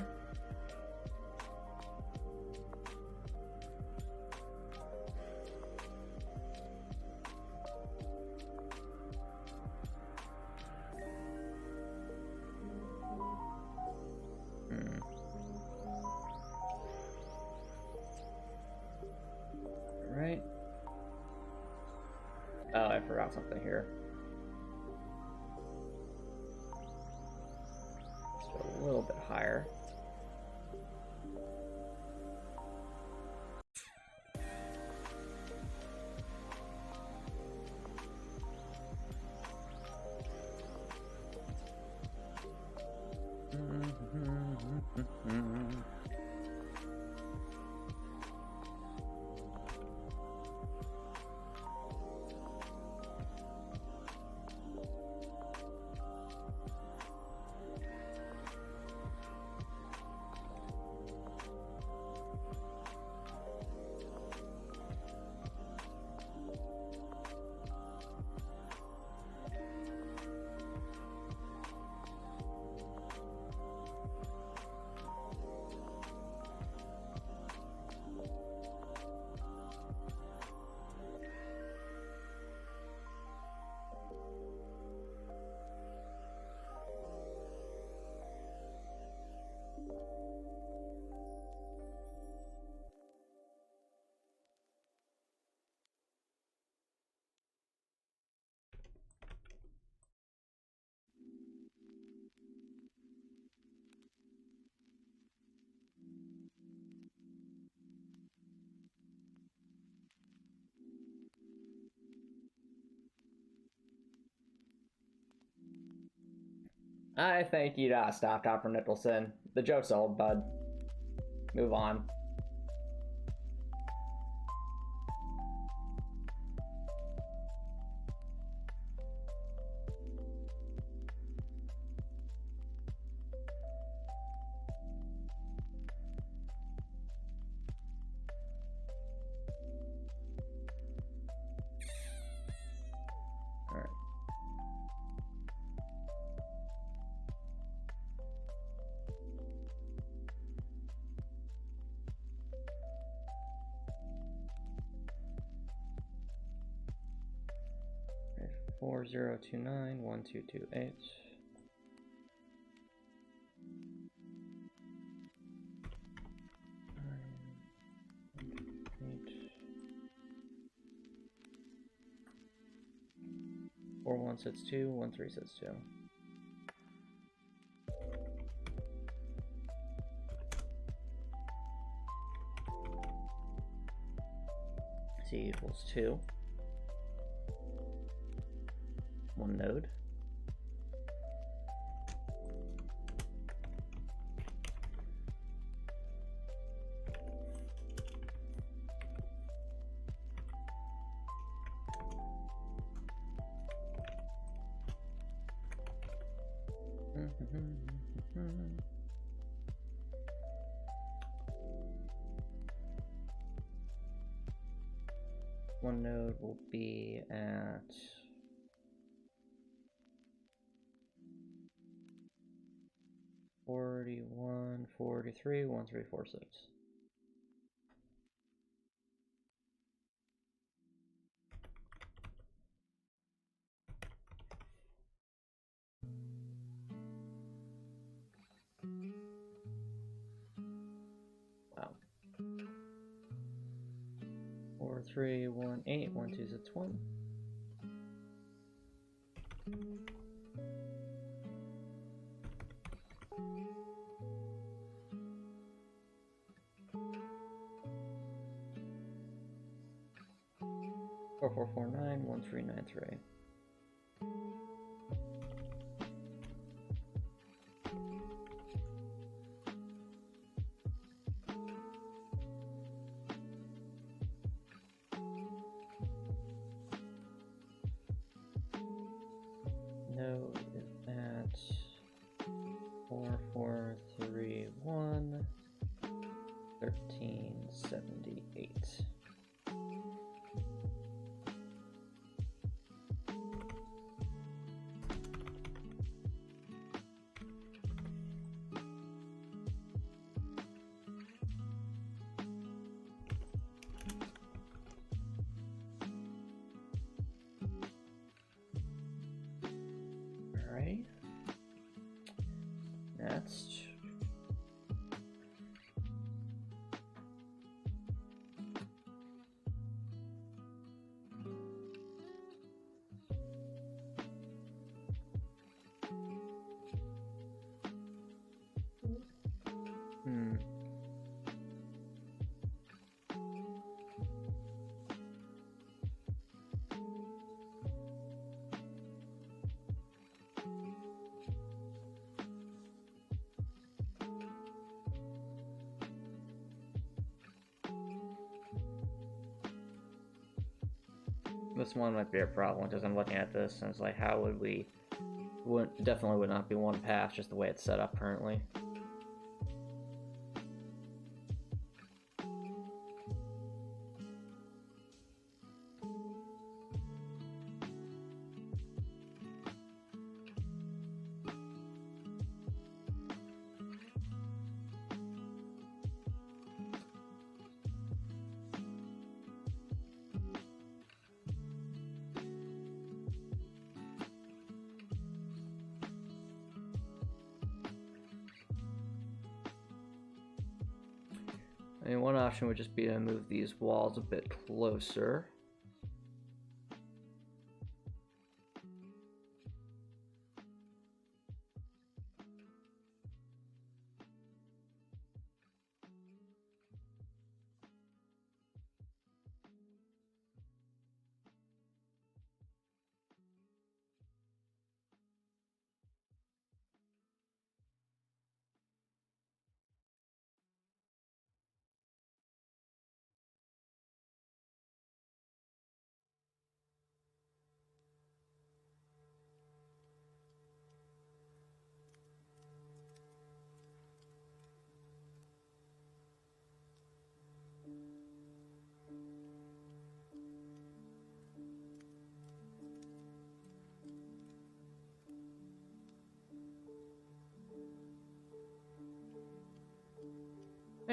Right. Oh, I forgot something here. A little bit higher. I think you stop, Dr. Nicholson. The joke's old, bud. Move on. Alright. Right, 40291228. Four one sets 2, 1 3 sets 2. C equals 2. 1 node. One node will be at 41, 43, 1 3 4 6. Wow. 4 3 1 8 1 2 6 1. 4449 1393. Node is at 4431 1378. Alright. Next. This one might be a problem because I'm looking at this and it's like, how would we? Definitely would not be one path just the way it's set up currently. I mean, one option would just be to move these walls a bit closer.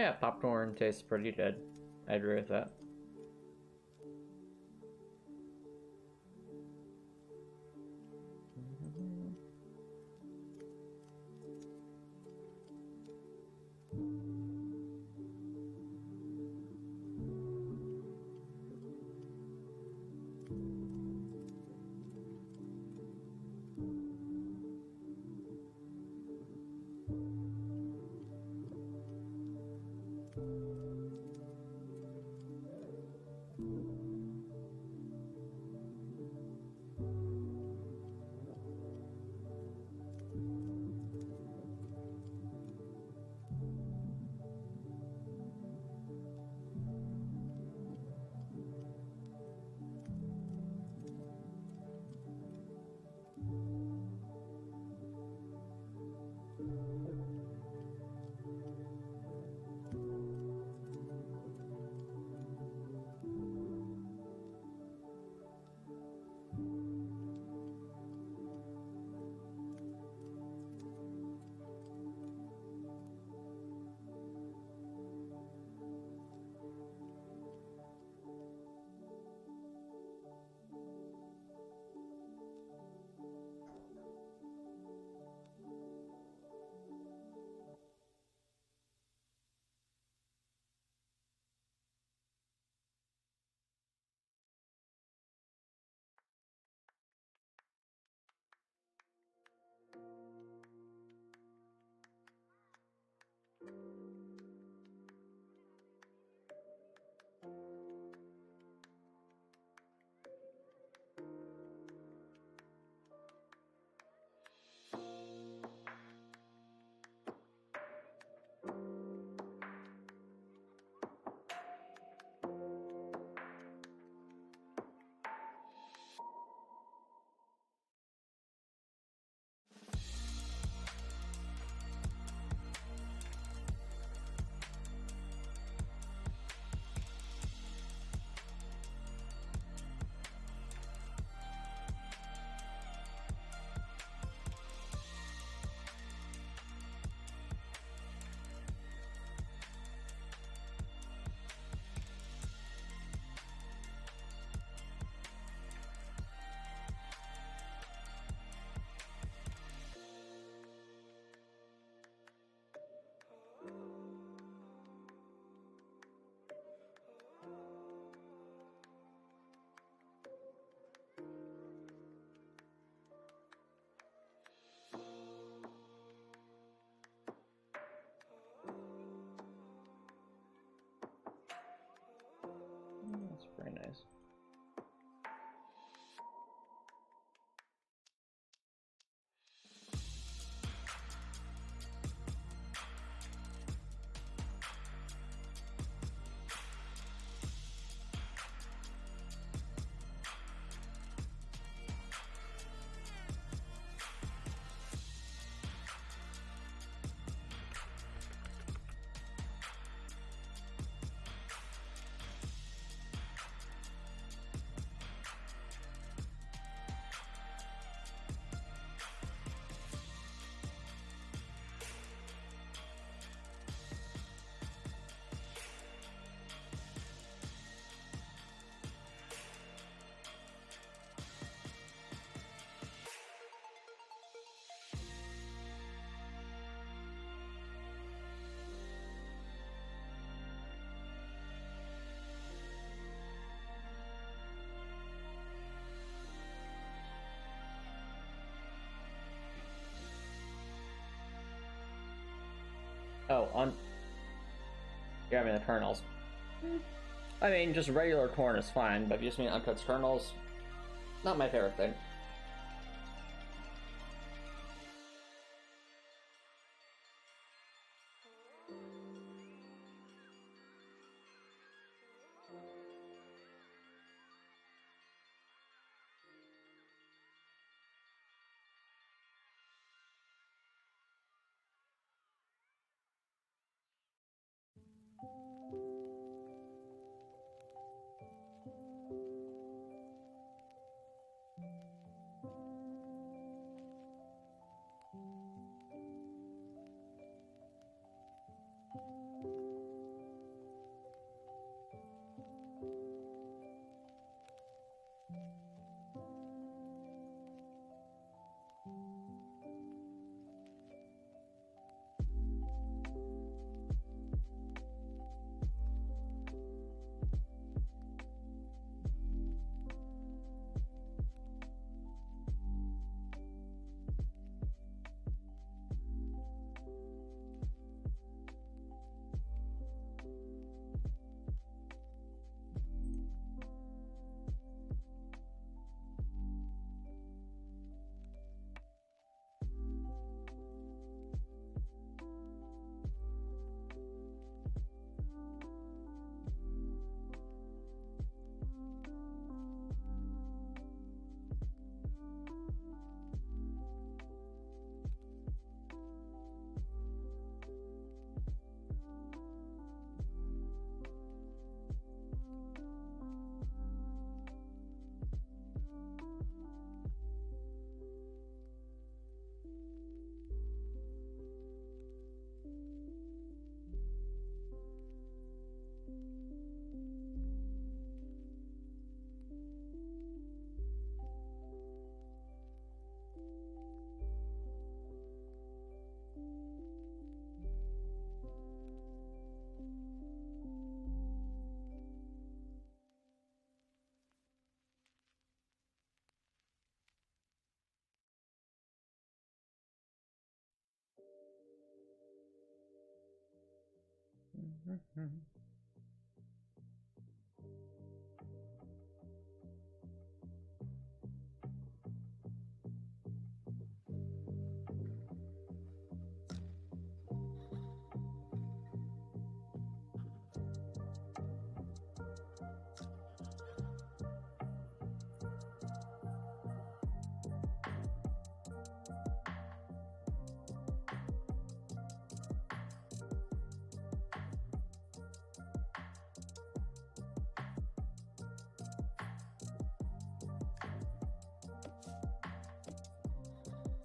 Yeah, popcorn tastes pretty good. I agree with that. That's very nice. Oh, on. You're having the kernels. I mean, just regular corn is fine, but if you just mean uncut kernels, not my favorite thing.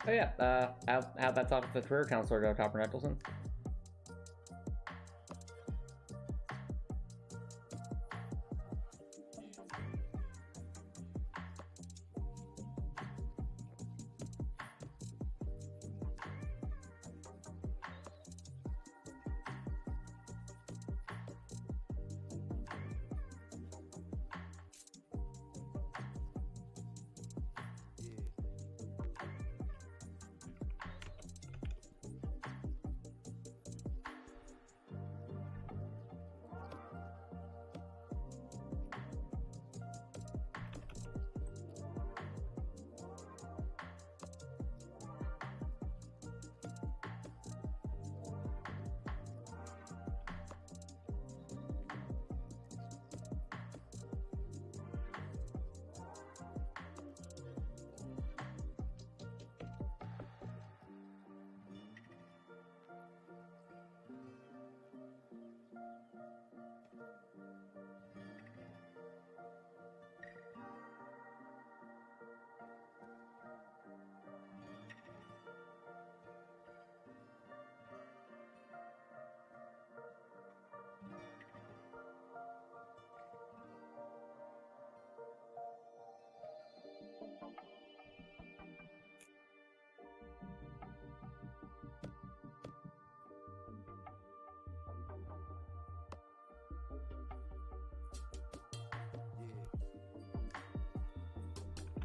Oh yeah, how'd that talk with the career counselor go, Copper Nicholson?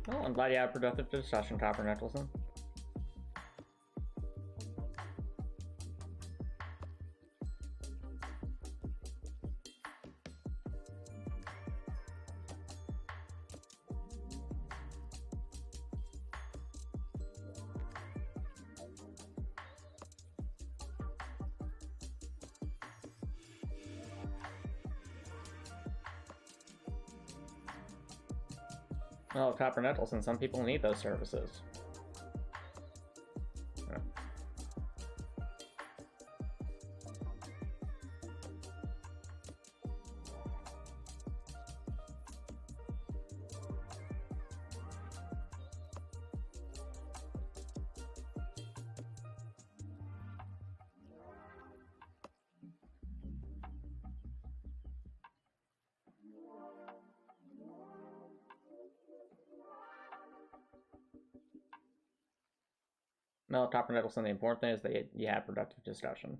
Well, I'm glad you had a productive discussion, Copper Nicholson. Well, Copper Nicholson, some people need those services. Yeah. No, Copper Nicholson, the important thing is that you had productive discussion.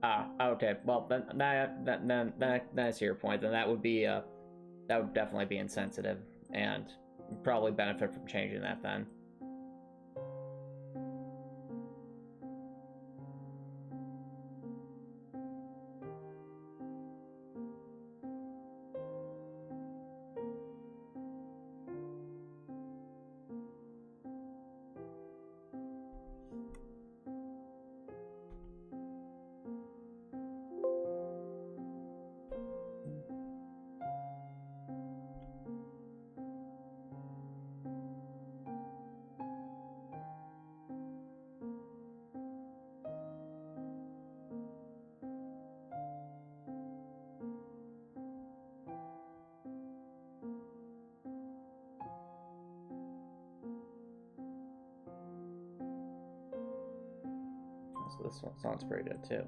Ah, okay. Well, then that's your point. Then that would definitely be insensitive, and probably benefit from changing that then. So this one sounds pretty good too.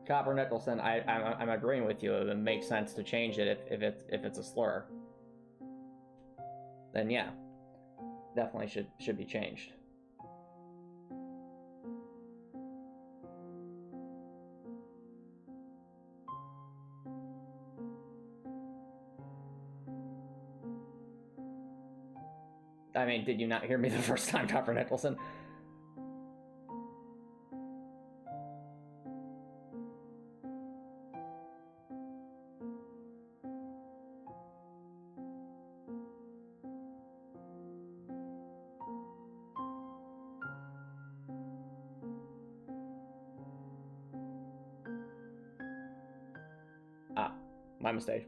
Copper Nicholson, I'm agreeing with you. It would make sense to change it if it's a slur. Then yeah, definitely should be changed. I mean, did you not hear me the first time, Copper Nicholson? Ah, my mistake.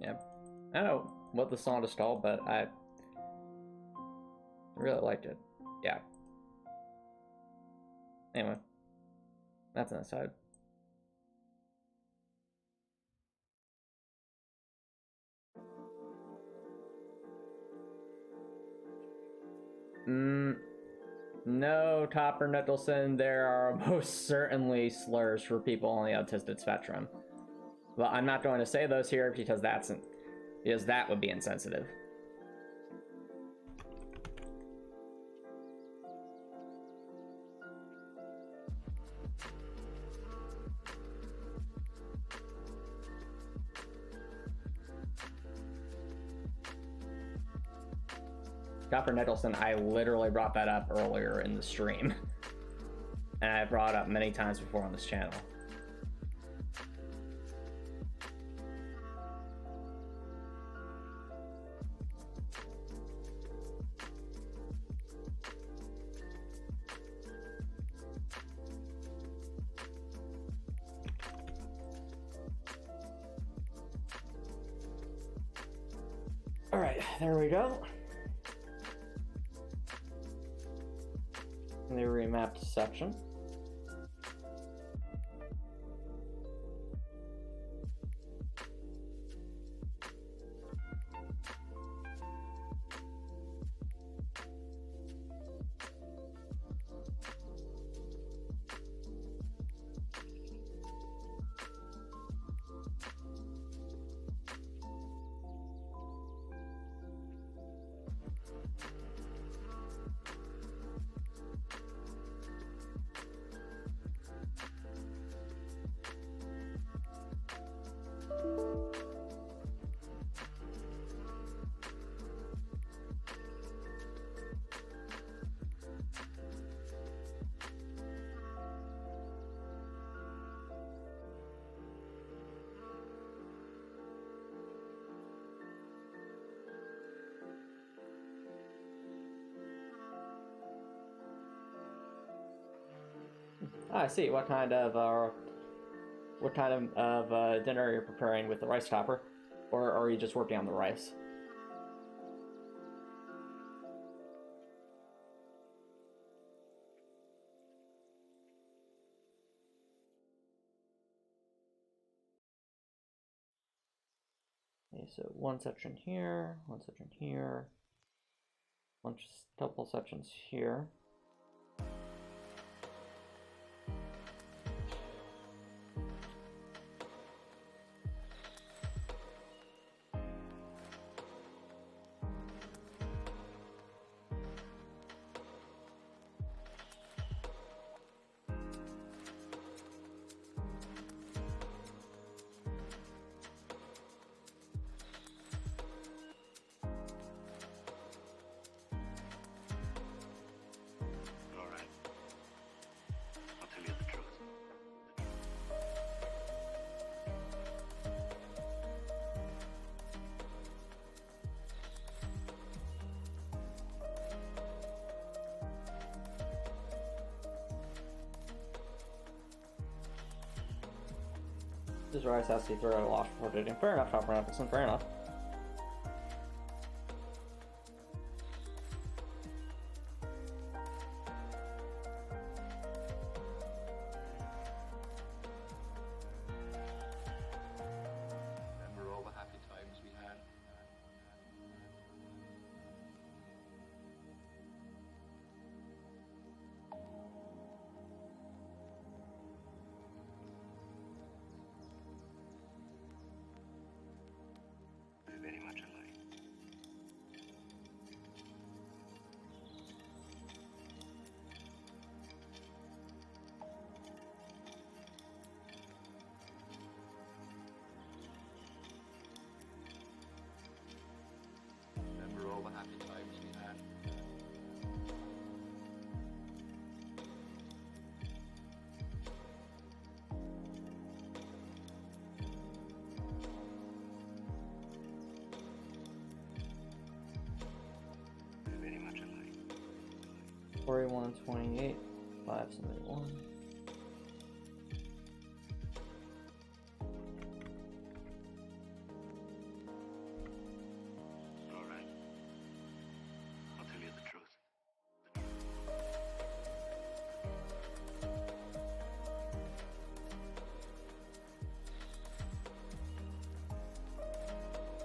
Yep. I don't know what the song is called, but I really liked it. Yeah. Anyway, that's an aside. No, Topper Nicholson, there are most certainly slurs for people on the autistic spectrum. Well, I'm not going to say those here because that would be insensitive. Copper Nicholson, I literally brought that up earlier in the stream. And I brought it up many times before on this channel. All right, there we go. The remapped section. I see. What kind of dinner are you preparing with the rice topper, or are you just working on the rice? Okay, so one section here, one section here, couple sections here. This rise has to be thrown out of loss before dating. Fair enough, Top Nicholson, fair enough. Remember all the happy times we had? Very much alike. Remember all the happy times we had? Very much alike. 41, 28, 571. All right. I'll tell you the truth.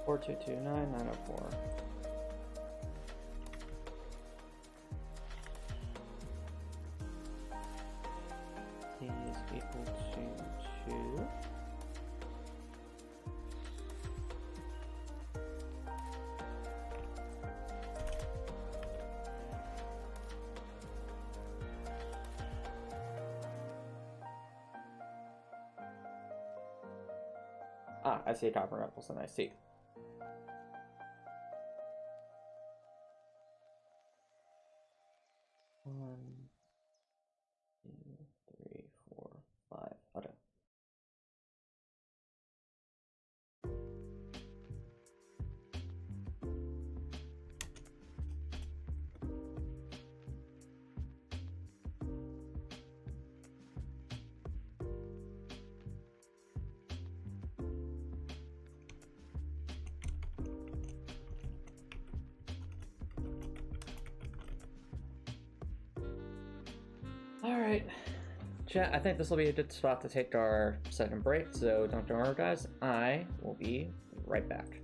4229, 904. T is equal to 2. Ah, I see a copper Nicholson, I see. One, two, three, four, five. Okay. All right, chat. I think this will be a good spot to take our second break. So don't worry, guys. I will be right back.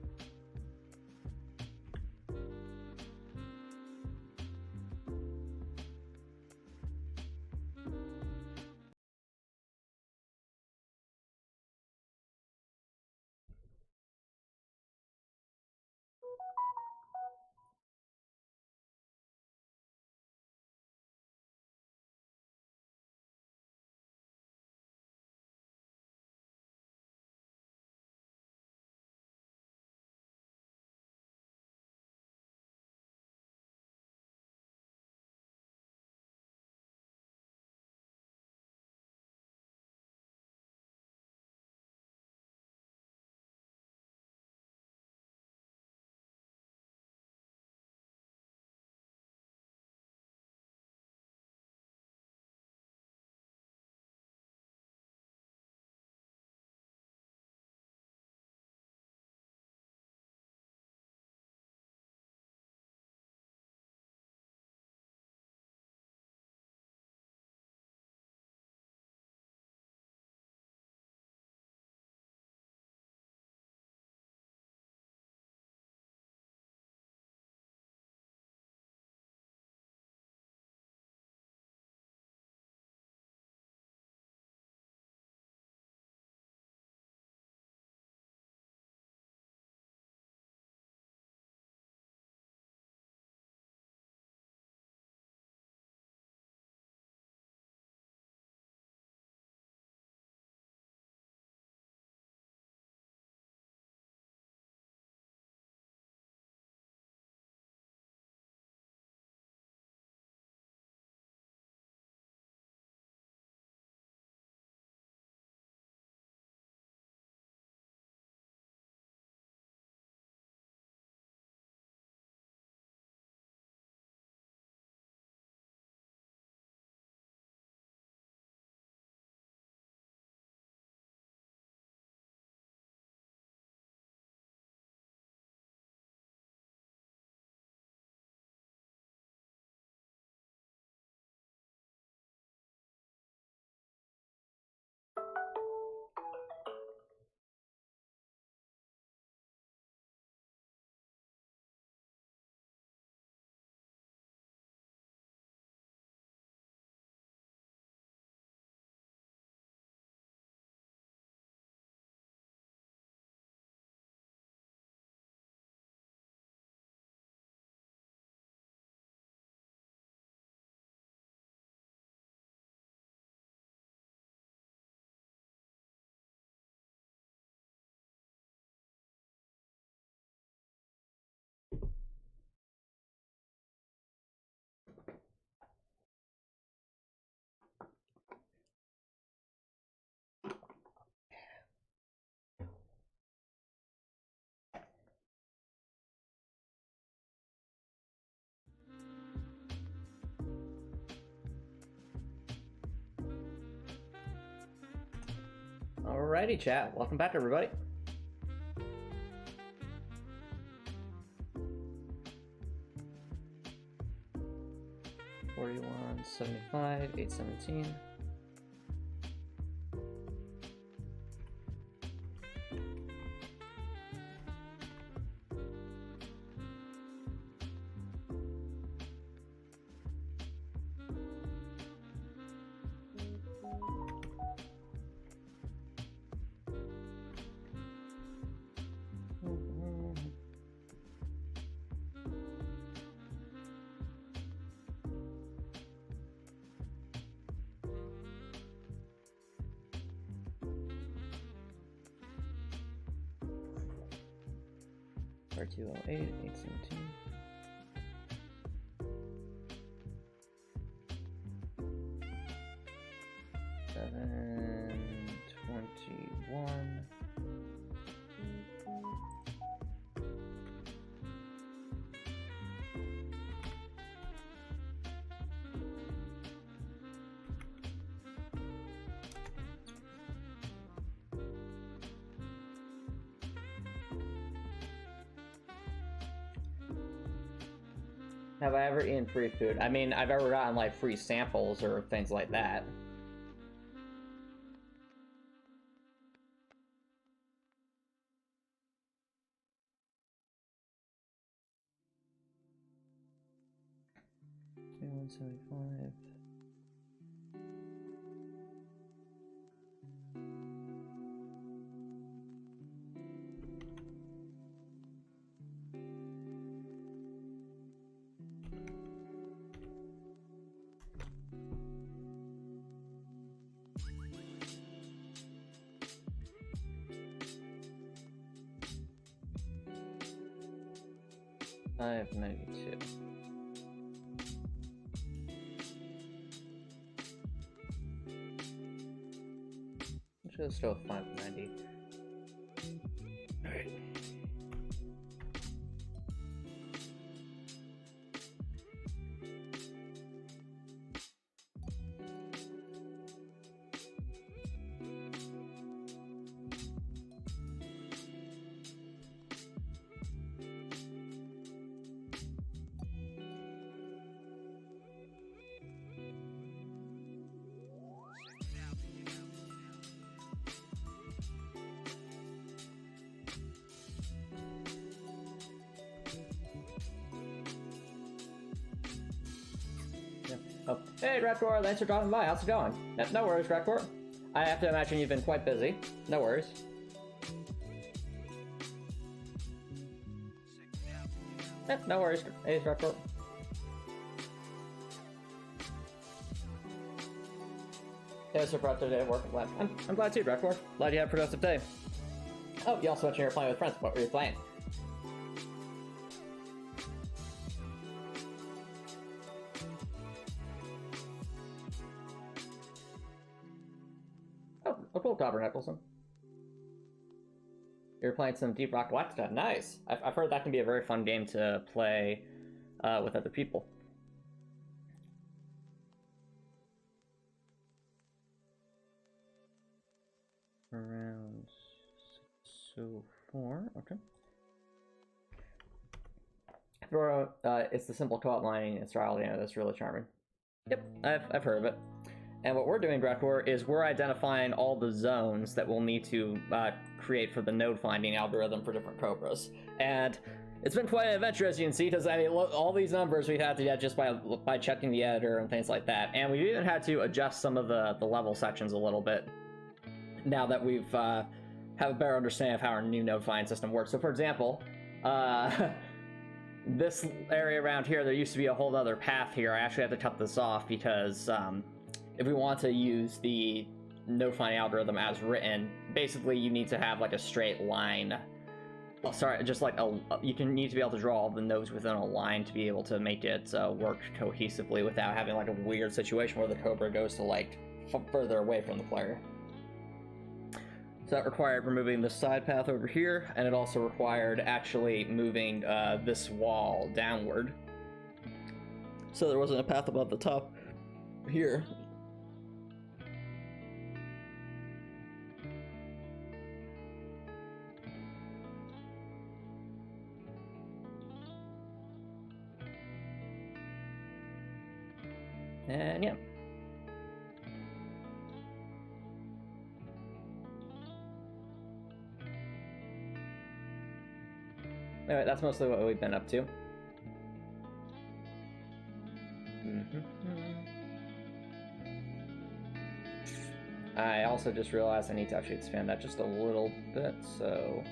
Alrighty, chat. Welcome back, everybody. $41, $75, $817. R208, 817. $721. Have I ever eaten free food? I mean, I've ever gotten like free samples or things like that. $175. $592. Let's go with $590. All right. Oh, hey, Raptor, thanks for dropping by. How's it going? No worries, Raptor. I have to imagine you've been quite busy. No worries. No worries, hey, Raptor. Yeah, so productive day at work. I'm glad too, Raptor. Glad you had a productive day. Oh, you also mentioned you were playing with friends. What were you playing? Oh, cool, Cobra Nicholson. You're playing some Deep Rock Galactica. Nice. I've heard that can be a very fun game to play with other people. Around 604. Okay. Throw it's the simple co-op mining style. Yeah, that's really charming. Yep, I've heard of it. And what we're doing, Drakor, is we're identifying all the zones that we'll need to create for the node finding algorithm for different Cobras. And it's been quite an adventure, as you can see, because I mean, all these numbers we've had to get just by checking the editor and things like that. And we've even had to adjust some of the level sections a little bit now that we've have a better understanding of how our new node find system works. So, for example, this area around here, there used to be a whole other path here. I actually had to cut this off because if we want to use the node finding algorithm as written, basically you need to have like a straight line. Oh, sorry, just like you need to be able to draw all the nodes within a line to be able to make it work cohesively without having like a weird situation where the Cobra goes to like further away from the player. So that required removing this side path over here, and it also required actually moving this wall downward. So there wasn't a path above the top here. And yeah. Anyway, that's mostly what we've been up to. I also just realized I need to actually expand that just a little bit, so...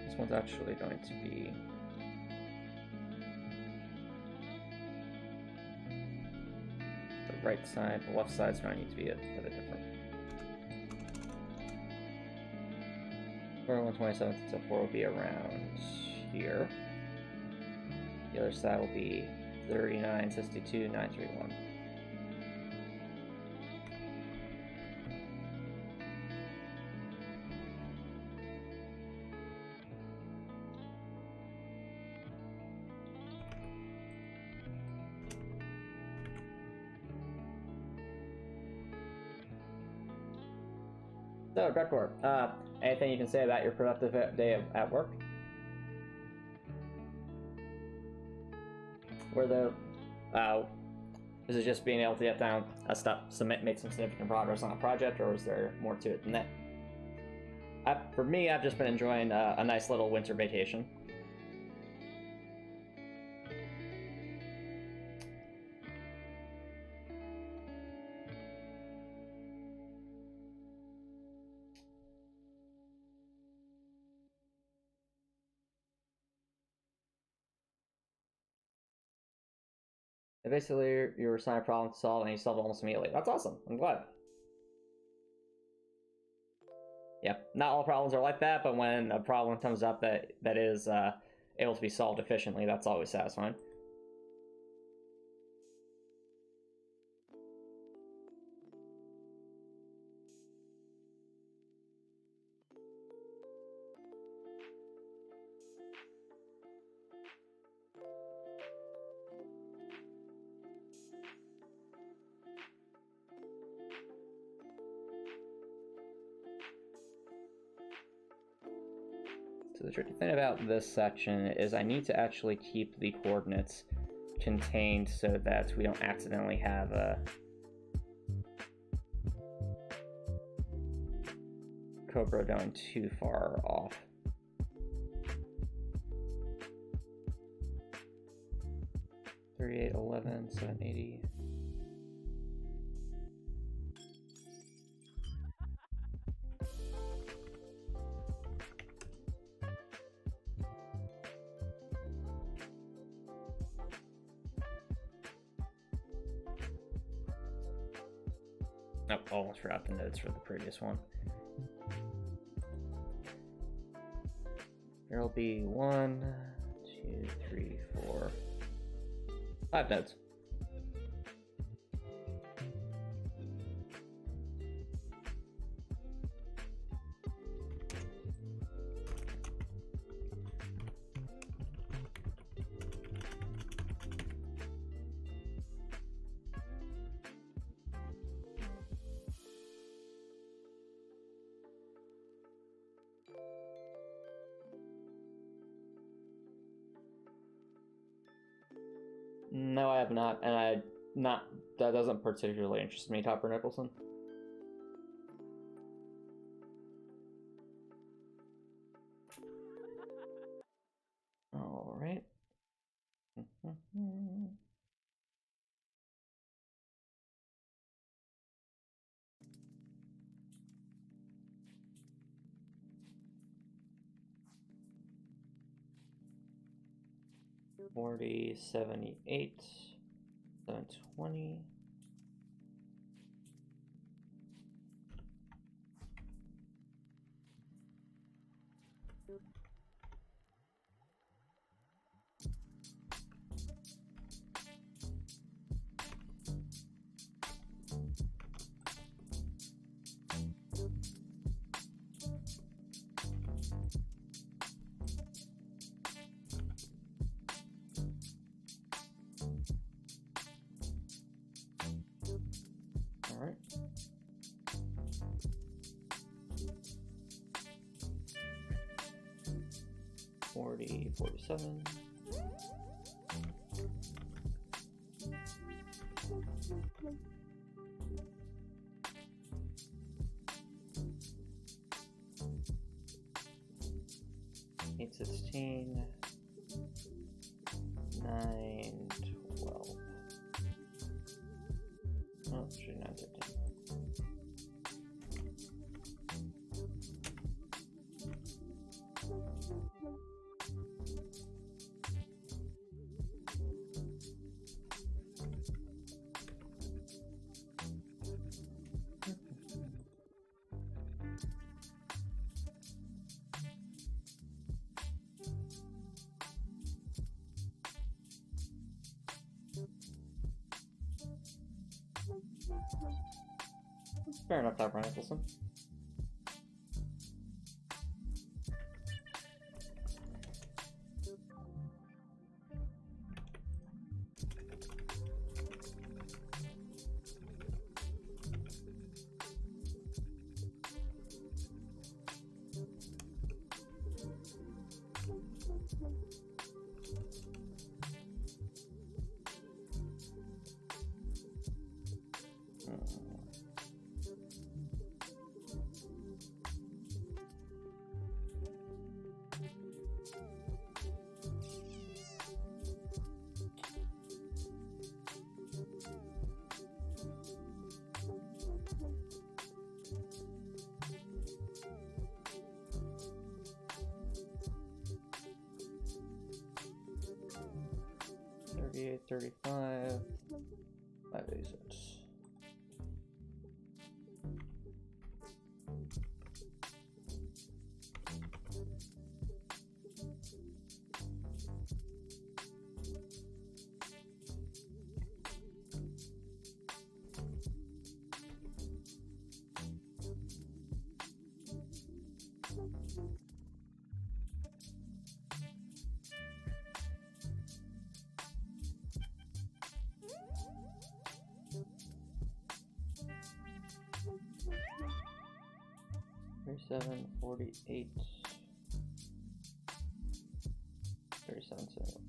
This one's actually going to be... the right side, the left side's going to need to be a bit different. 127th to 4 will be around here. The other side will be 39, 62, 931. So, Gregor, anything you can say about your productive day at work? Were the is it just being able to get down a step, make some significant progress on a project, or is there more to it than that? For me, I've just been enjoying a nice little winter vacation. Basically, you were assigned a problem to solve, and you solved it almost immediately. That's awesome. I'm glad. Yeah, not all problems are like that, but when a problem comes up that is able to be solved efficiently, that's always satisfying. So the tricky thing about this section is I need to actually keep the coordinates contained so that we don't accidentally have a Cobra going too far off. $38.11, $780. Oh, almost forgot the notes for the previous one. There'll be 1, 2, 3, 4, 5 notes. No, I have not, and that doesn't particularly interest me, Topper Nicholson. All right. $40, $78, $720. 40, 47. Eight, 16, 9, 12. Oh, actually 9, 13. Fair enough, Dr. Nicholson. $38, $35, $5.86. $37, $48, $37, $71.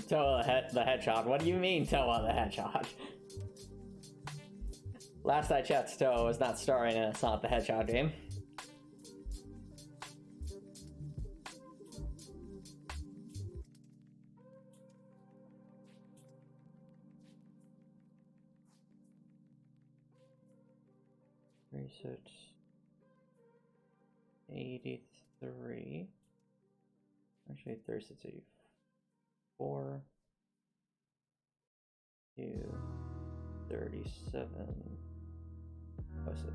Toa the Hedgehog. What do you mean, Toa the Hedgehog? Last I checked, Toa was not starring in a Sonic the Hedgehog game. Research 83. Actually, 36, 84. 2, 37. What's this?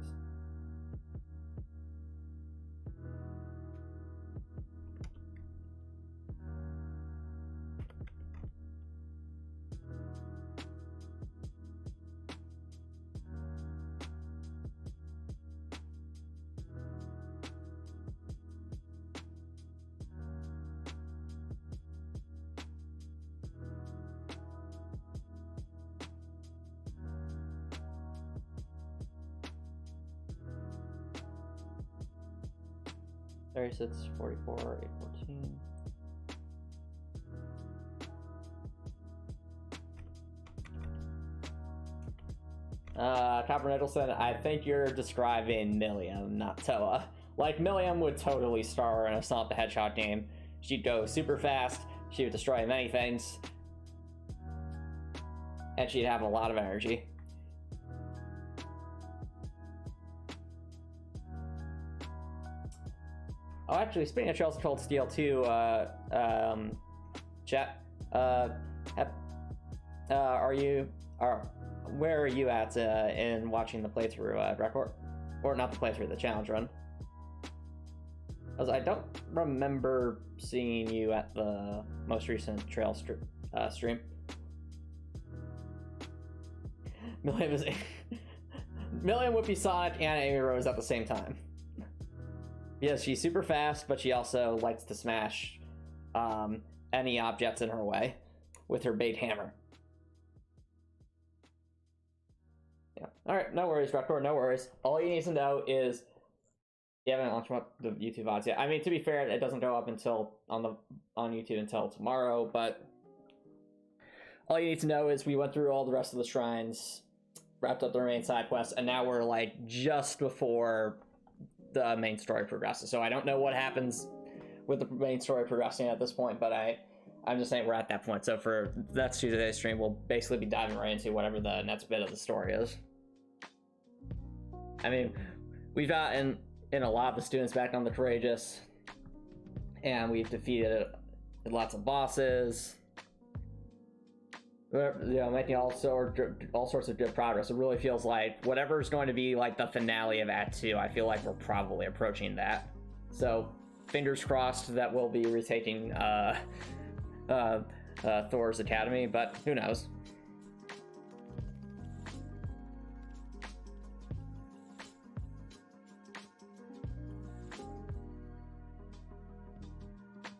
$36, $44, $814. Cobra Nicholson, I think you're describing Milliam, not Toa. Like, Milliam would totally star in a Sonic the Hedgehog game. She'd go super fast, she would destroy many things, and she'd have a lot of energy. Oh, actually, speaking of Trails of Cold Steel 2, chat, where are you at in watching the playthrough record? Or not the playthrough, the challenge run? Because I don't remember seeing you at the most recent trail stream. Milliam would be Sonic and Amy Rose at the same time. Yes, she's super fast, but she also likes to smash any objects in her way. with her bait hammer. Yeah. All right. No worries, Raptor. No worries. All you need to know is you haven't launched the YouTube VODs yet. I mean, to be fair, it doesn't go up until on YouTube until tomorrow. But all you need to know is we went through all the rest of the shrines, wrapped up the main side quests, and now we're like just before the main story progresses. So I don't know what happens with the main story progressing at this point, but I'm just saying we're at that point. So for that's Tuesday's stream, we'll basically be diving right into whatever the next bit of the story is. I mean, we've gotten in a lot of the students back on the Courageous, and we've defeated lots of bosses. You know, making all sorts of good progress. It really feels like whatever's going to be like the finale of Act 2, I feel like we're probably approaching that. So fingers crossed that we'll be retaking Thor's Academy, but who knows?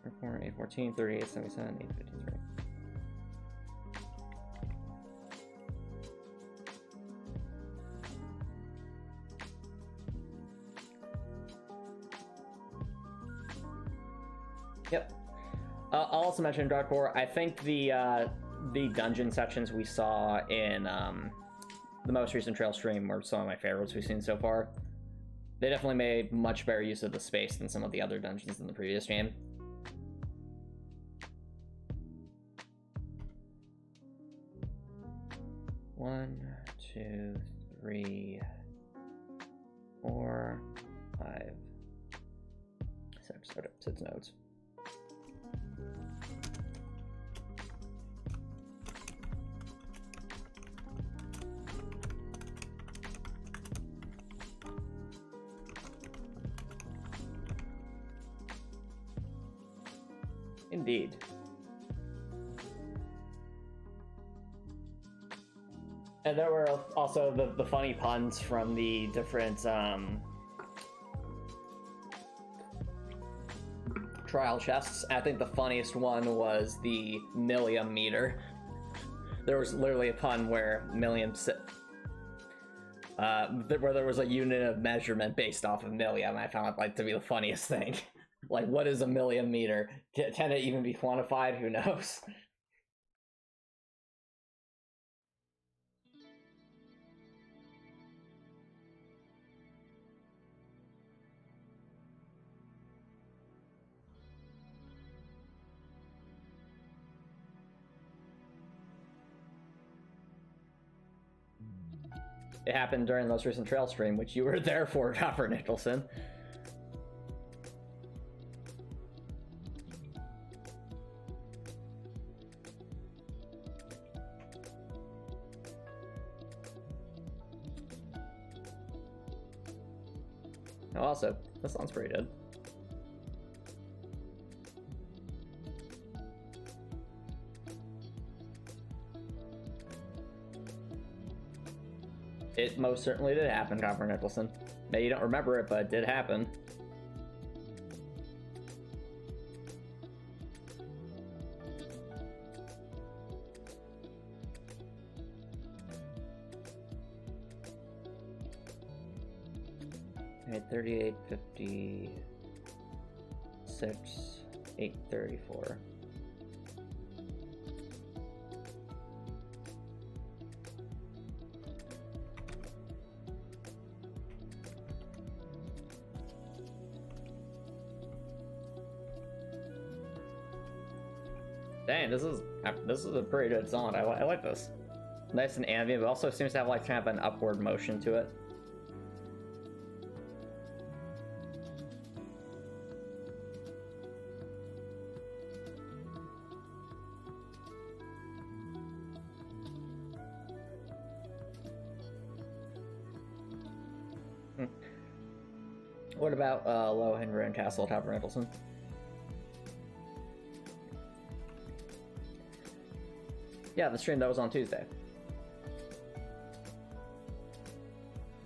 Report 814, 38, 77, 853. Yep. I'll also mention Dark Core. I think the dungeon sections we saw in the most recent trail stream were some of my favorites we've seen so far. They definitely made much better use of the space than some of the other dungeons in the previous game. One, two, three, 4, 5, 6. Okay, 6 nodes. Indeed. And there were also the funny puns from the different trial chests. I think the funniest one was the millium meter. There was literally a pun where where there was a unit of measurement based off of millium. I found it like to be the funniest thing. Like, what is a millium meter? Can it even be quantified? Who knows? It happened during the most recent trail stream, which you were there for, Copper Nicholson. Oh, also, that sounds pretty good. It most certainly did happen, Copper Nicholson. Maybe you don't remember it, but it did happen. Okay, 38, 56, 834. Dang, this is a pretty good song. I like this. Nice and ambient, but also seems to have like kind of an upward motion to it. What about Lohengrin Castle, Copper Nicholson? Yeah, the stream that was on Tuesday.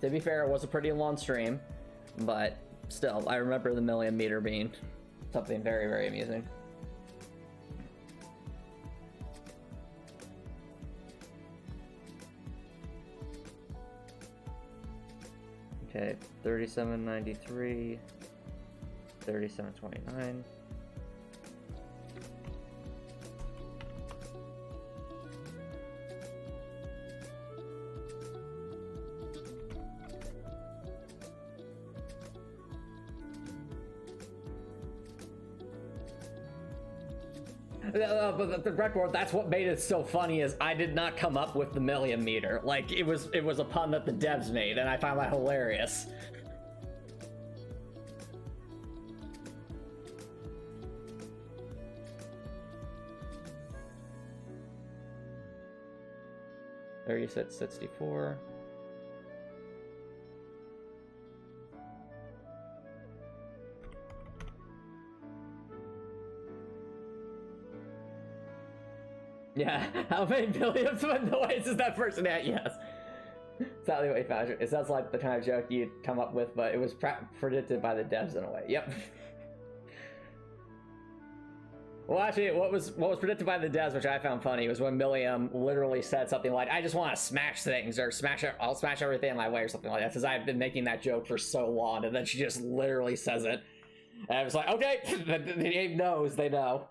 To be fair, it was a pretty long stream, but still, I remember the million meter being something very, very amusing. Okay, 3793, 3729. But the record, that's what made it so funny, is I did not come up with the million meter. Like, it was a pun that the devs made, and I found that hilarious. There you said 64. Yeah, how many billions of noise is that person at? Yes. Sadly, what you found. It sounds like the kind of joke you'd come up with, but it was predicted by the devs in a way. Yep. Well, actually, what was predicted by the devs, which I found funny, was when Milliam literally said something like, "I just want to smash things," or I'll smash everything in my way," or something like that, because I've been making that joke for so long, and then she just literally says it. And I was like, okay, the game knows, they know.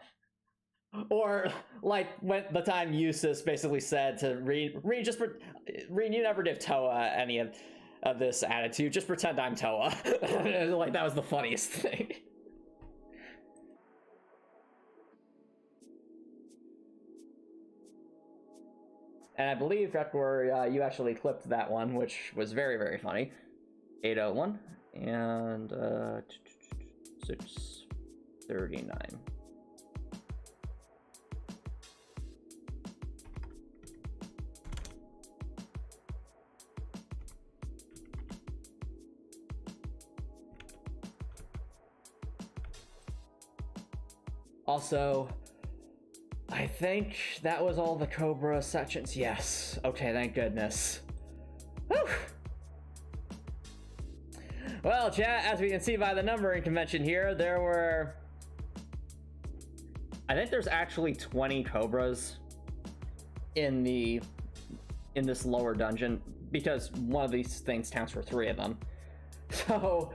Or, like, when the time Eustace basically said to Reed, you never give Toa any of this attitude, just pretend I'm Toa. Like, that was the funniest thing. And I believe, Rekor, you actually clipped that one, which was very, very funny. 801 and 639. Also, I think that was all the Cobra sections. Yes. Okay, thank goodness. Whew. Well, chat, as we can see by the numbering convention here, there were... I think there's actually 20 Cobras in this lower dungeon, because one of these things counts for 3 of them. So,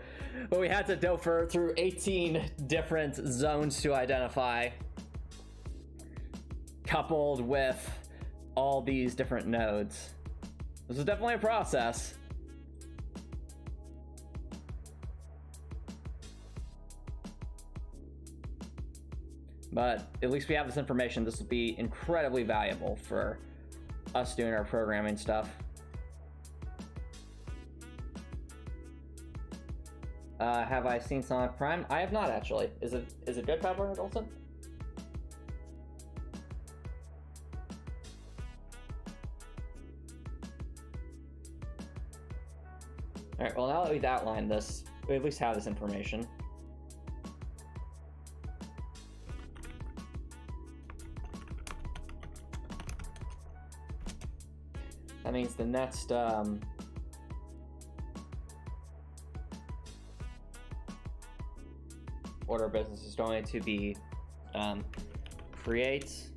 but we had to go through 18 different zones to identify, coupled with all these different nodes. This is definitely a process. But at least we have this information. This will be incredibly valuable for us doing our programming stuff. Have I seen Sonic Prime? I have not, actually. Is it good, Cobra, Olsen? Alright, well, now that we've outlined this, we at least have this information. That means the next, order of business is going to be create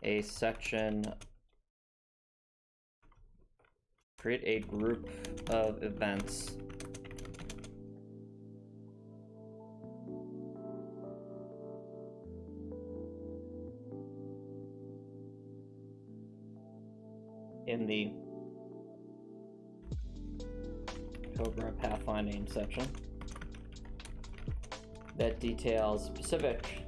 a section, create a group of events in the Cobra pathfinding section that details specific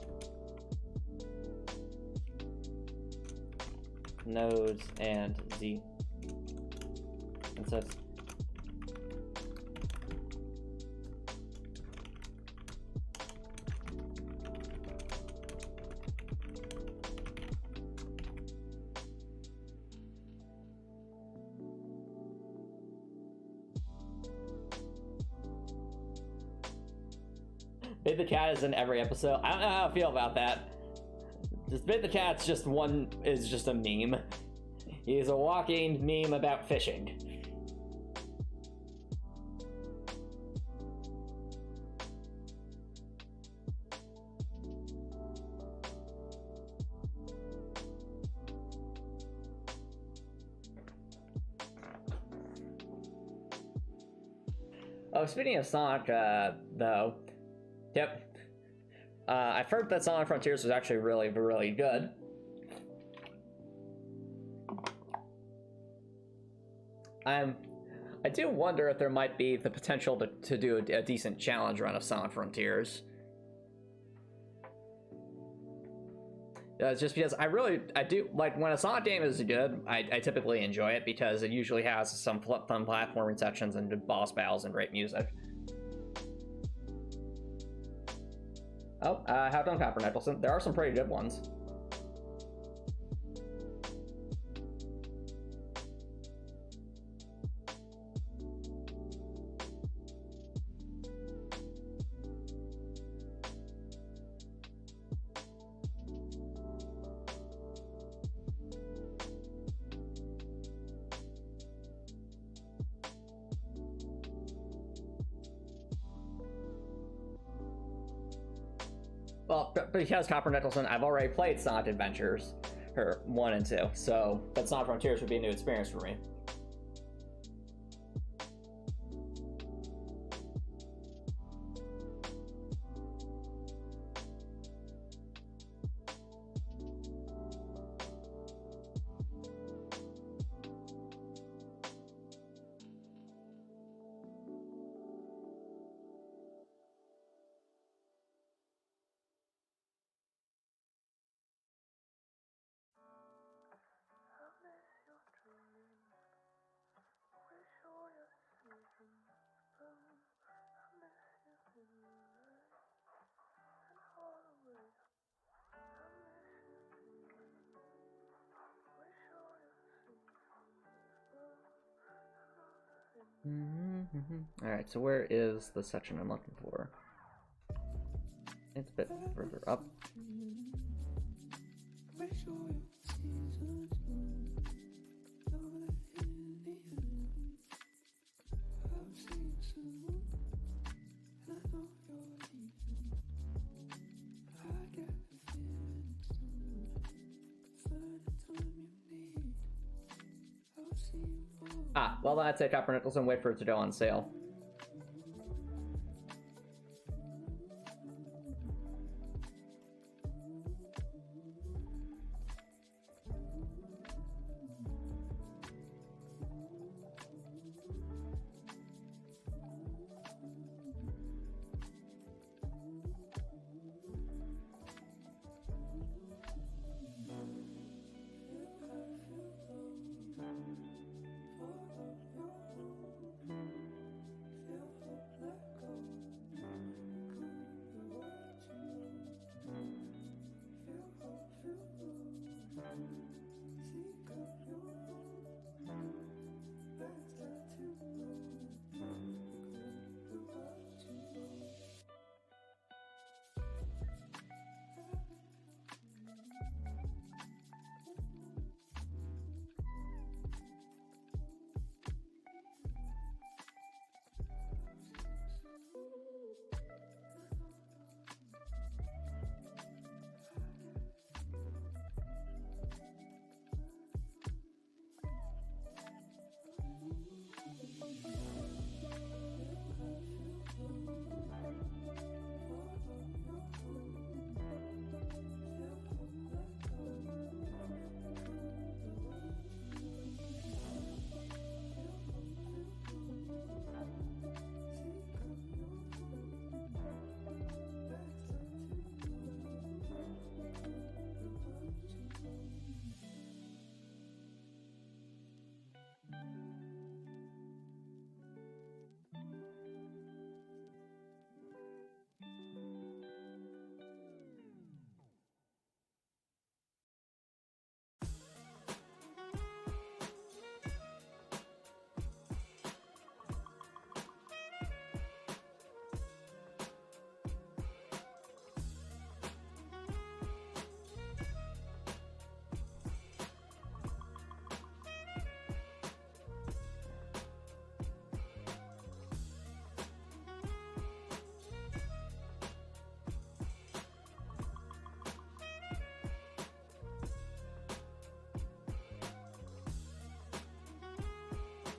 nodes and Z and says Bid the Cat is in every episode. I don't know how I feel about that. Just Bid the Cat's just a meme. He's a walking meme about fishing. Oh, speaking of Sonic, though, yep. I've heard that Sonic Frontiers was actually really, really good. I do wonder if there might be the potential to do a decent challenge run of Sonic Frontiers. Just because I do like when a Sonic game is good, I typically enjoy it because it usually has some fun platforming sections and boss battles and great music. Oh, have done Copper Nicholson. There are some pretty good ones. Well, because Copper Nicholson, I've already played Sonic Adventures, or 1 and 2, so but Sonic Frontiers would be a new experience for me. Alright, so where is the section I'm looking for? It's a bit further up. Ah, well, that's it, Copper Nicholson. Wait for it to go on sale.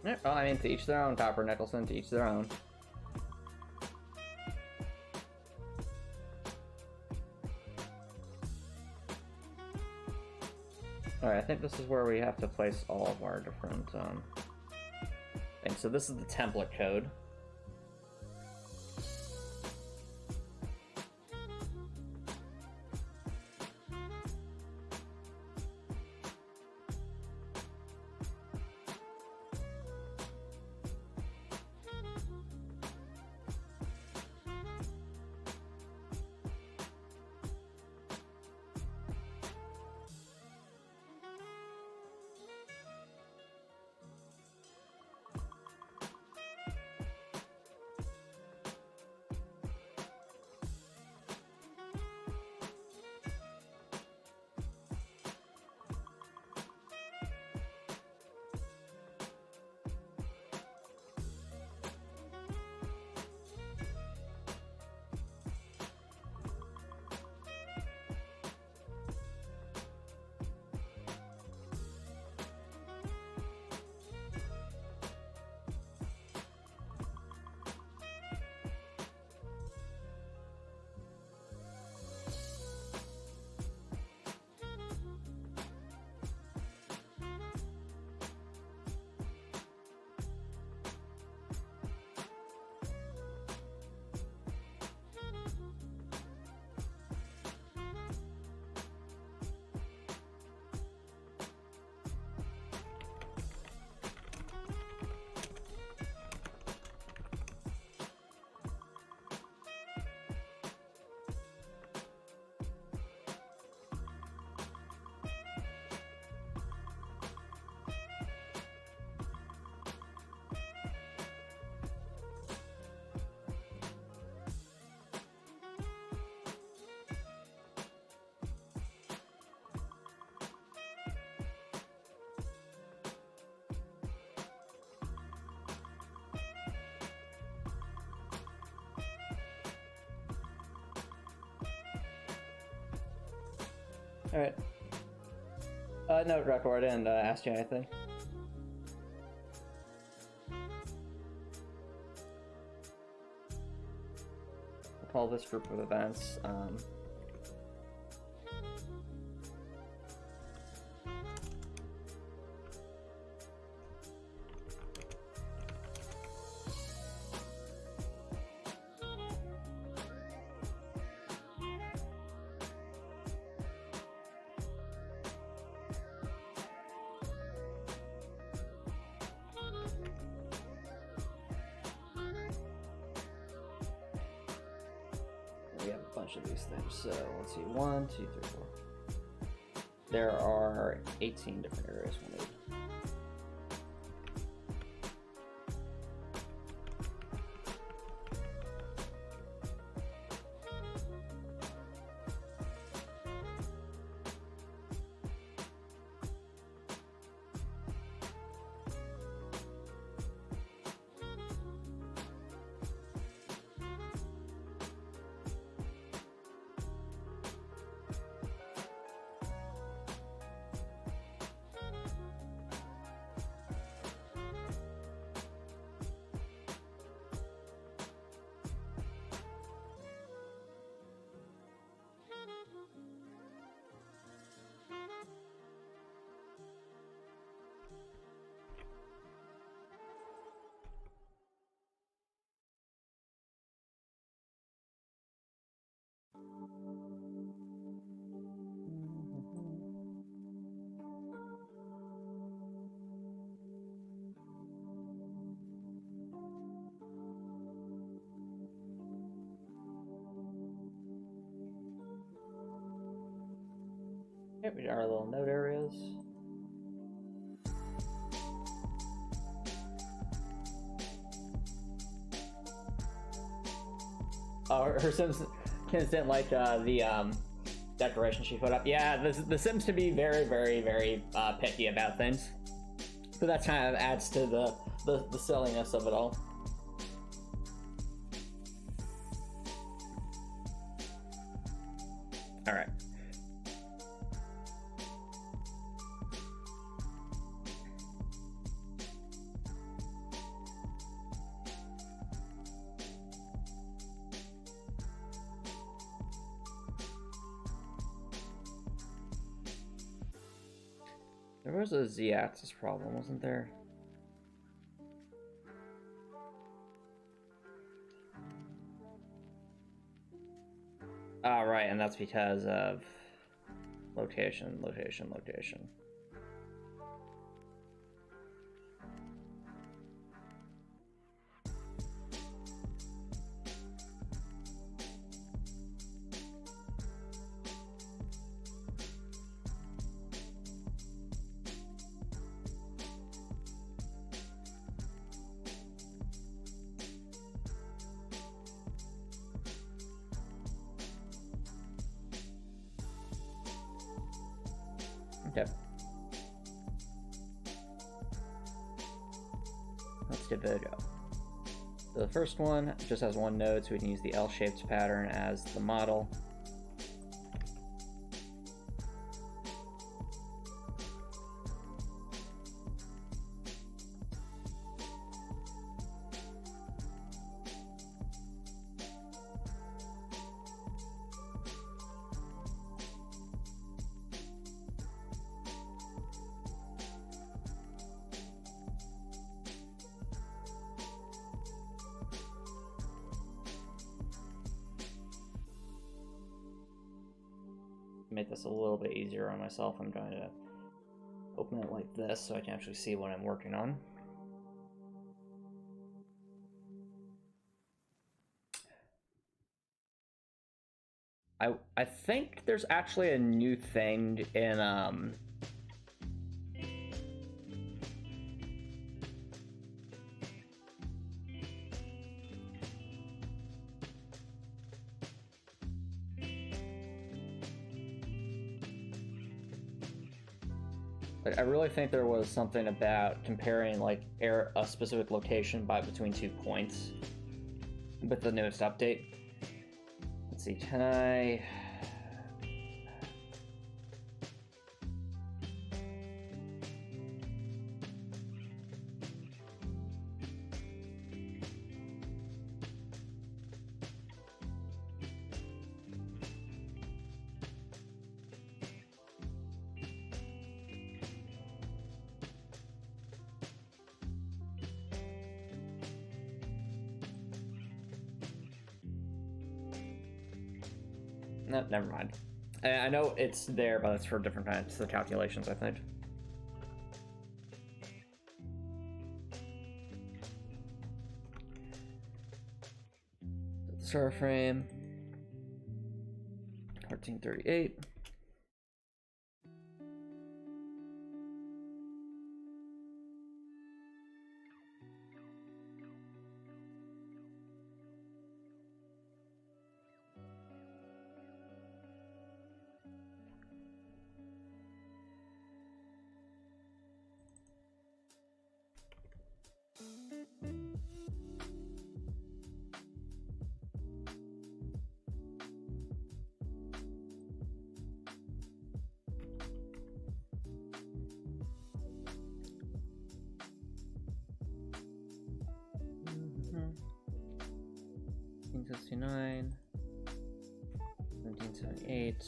Yeah, well, I mean, to each their own, Copper Nicholson, to each their own. Alright, I think this is where we have to place all of our different, and so this is the template code. Alright. No, record, I didn't ask you anything. We'll call this group of events. We have a bunch of these things, so let's see, 1, 2, 3, 4. There are 18 different areas we'll need. Okay, we got our little node areas. Oh, her Sims kids didn't like the decoration she put up. Yeah, the Sims can be very, very, very picky about things. So that kind of adds to the silliness of it all. All right. There was a z-axis problem, wasn't there? Oh, right, and that's because of location. Okay. Let's give it a go. So the first one just has one node, so we can use the L-shaped pattern as the model. Make this a little bit easier on myself. I'm trying to open it like this so I can actually see what I'm working on. I think there's actually a new thing in like, I really think there was something about comparing like a specific location between 2 points with the newest update. Let's see, can I... No, never mind. I know it's there, but it's for different kinds of calculations, I think. Star frame 1438. Mm-hmm. 1769, 1778.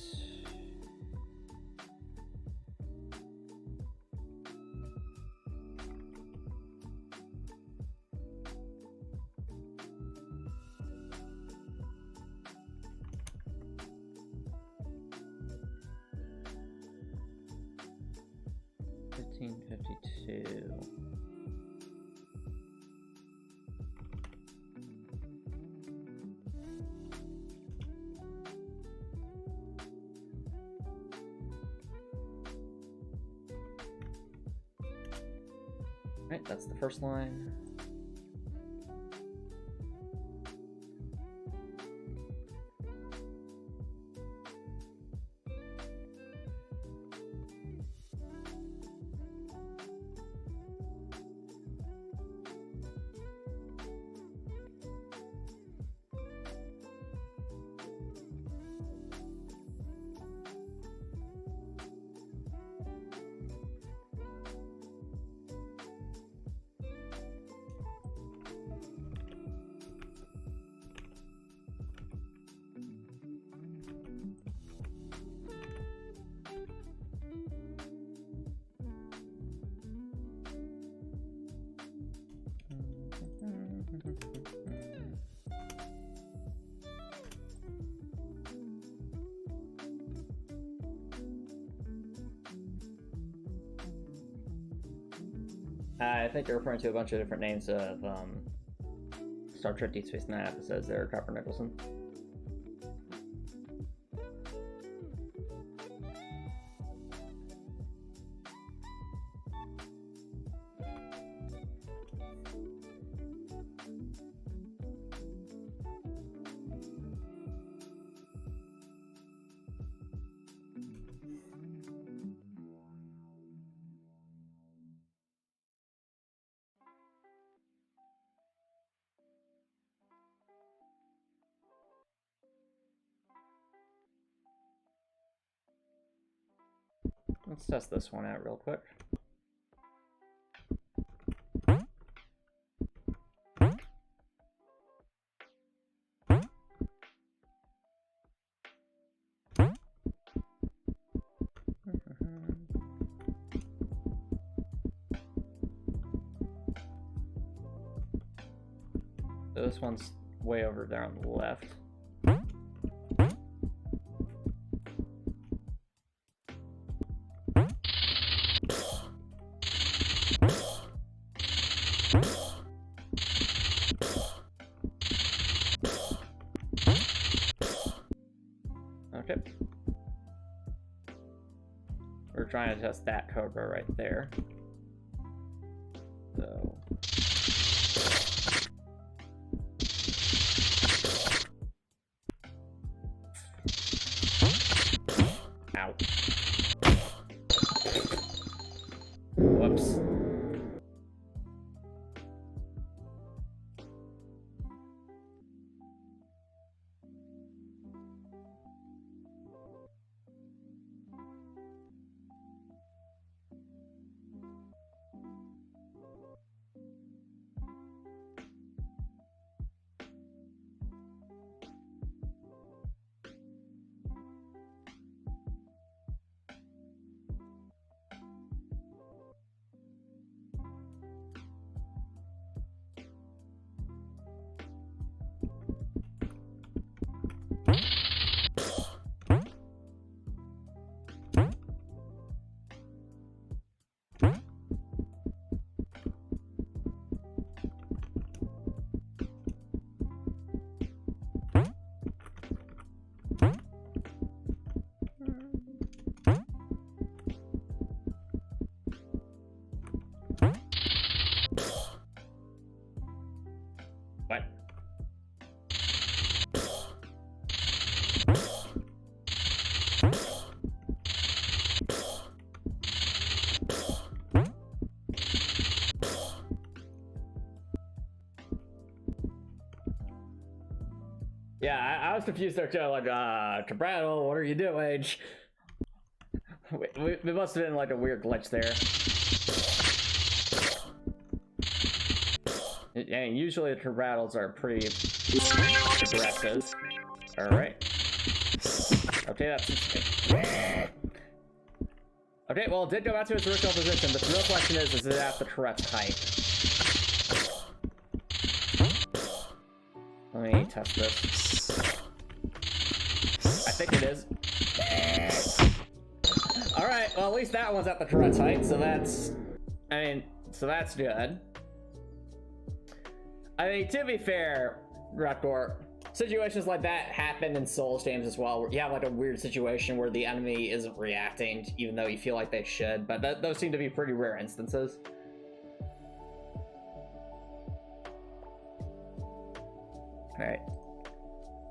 Right, that's the first line. I think you're referring to a bunch of different names of Star Trek Deep Space Nine episodes there, Copper Nicholson. Let's test this one out real quick. So this one's way over there on the left. Okay. We're trying to test that Cobra right there. So... Ow. Whoops. What? Yeah, I was confused there too, like, Cabrattle, what are you doing? There must have been like a weird glitch there. And usually the Cabrattles are pretty aggressive. Alright. Okay, that's... Okay, well, it did go back to its original position, but the real question is it at the correct height? Let me test this. I think it is. Alright, well, at least that one's at the correct height, so that's... so that's good. I mean, to be fair, Raptor, situations like that happen in Souls games as well, where you have like a weird situation where the enemy isn't reacting, even though you feel like they should, but those seem to be pretty rare instances. Alright.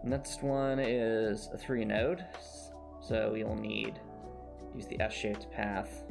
Next one is a 3 node, so you'll need to use the S-shaped path.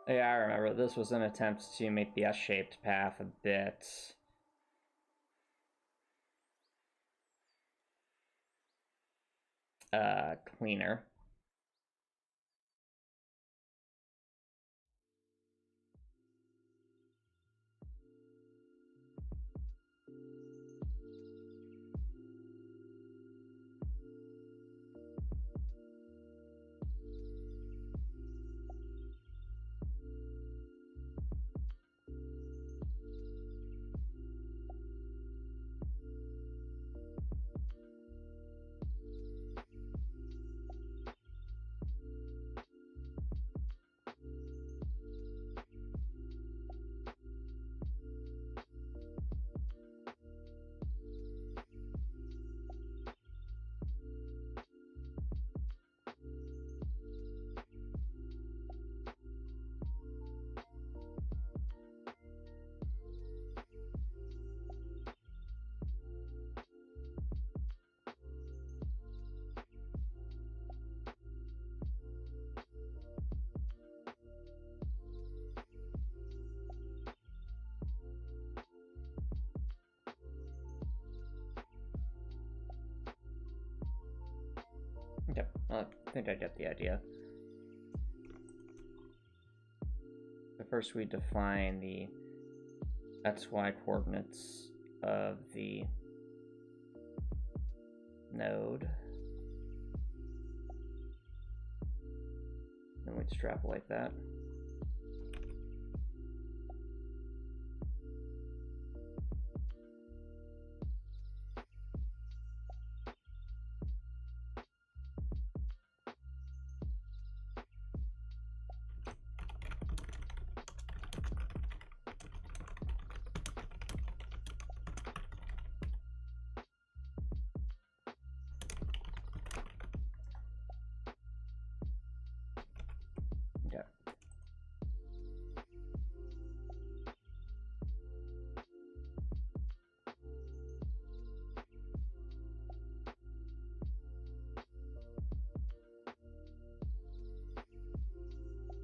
Yeah, I remember. This was an attempt to make the S-shaped path a bit cleaner. Okay, I think I get the idea. So first we define the XY coordinates of the node. Then we extrapolate that. Okay.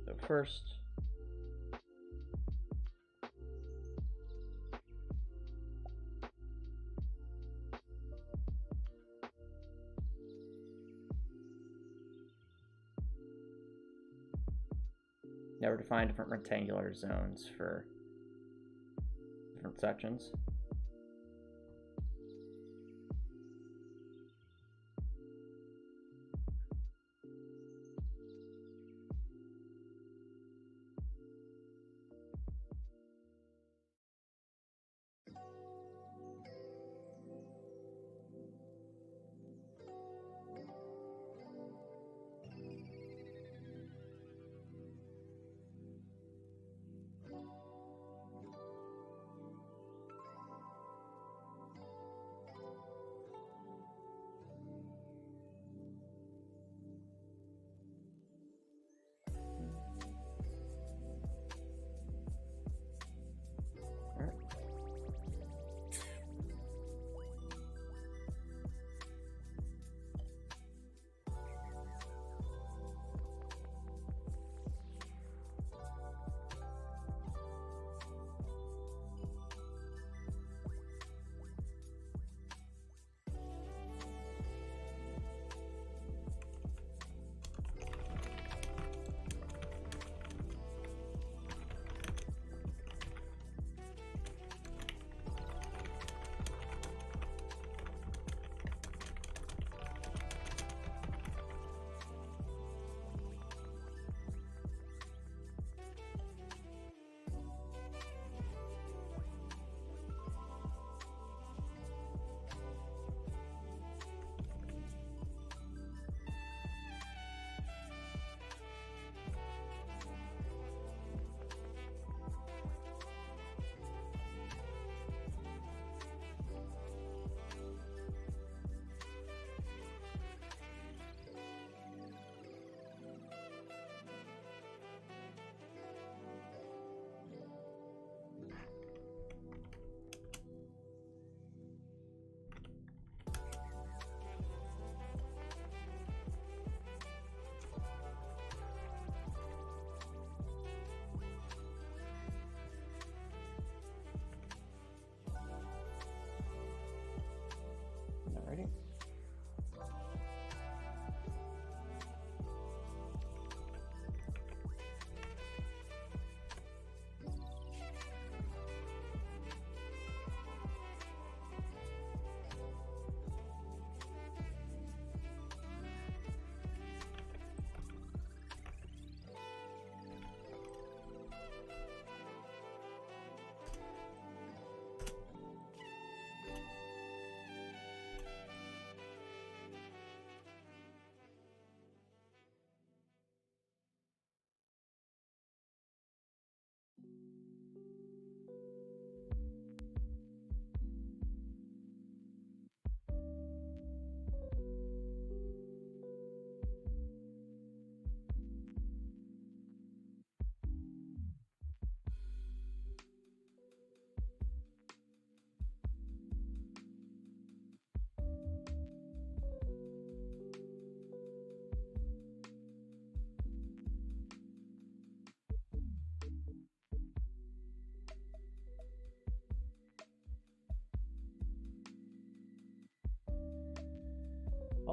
So first, now we're defining different rectangular zones for different sections.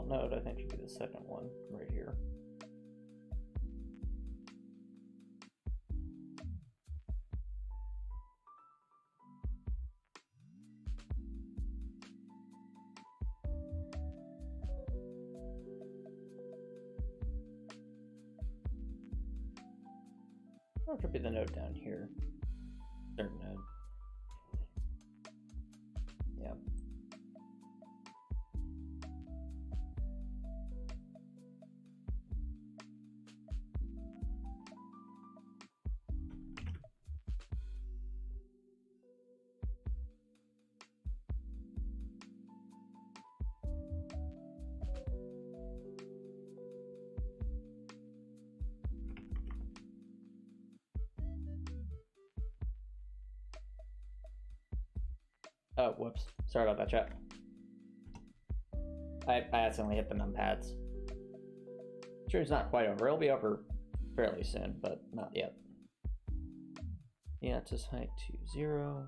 default node, I think, should be the second one right here. Or it could be the node down here. Third node. Yeah. Oh, whoops. Sorry about that, chat. I accidentally hit the numpads. Stream's not quite over. It'll be over fairly soon, but not yet. Yeah, just height to 0.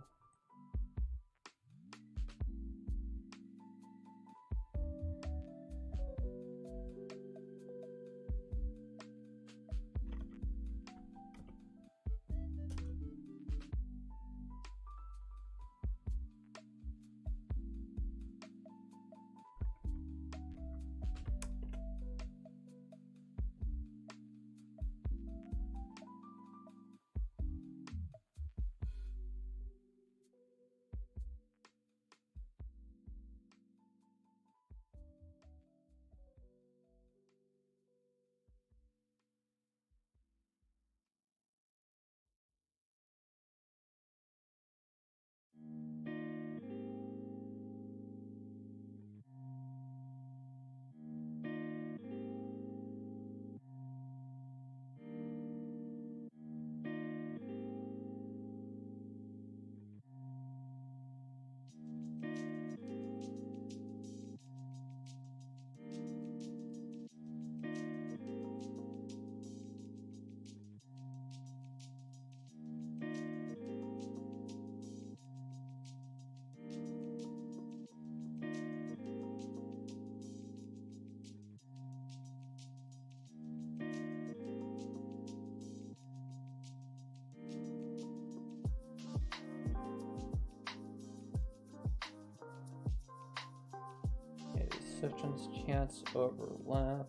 Sections chance overlap.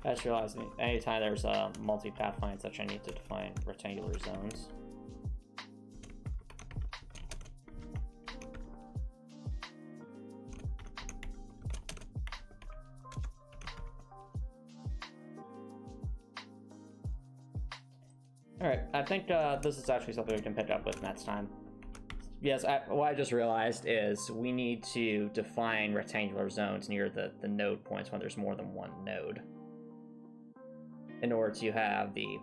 I just realized anytime there's a multi-pathfind such, I need to define rectangular zones. Alright, I think this is actually something we can pick up with next time. Yes, what I just realized is we need to define rectangular zones near the node points when there's more than one node, in order to have the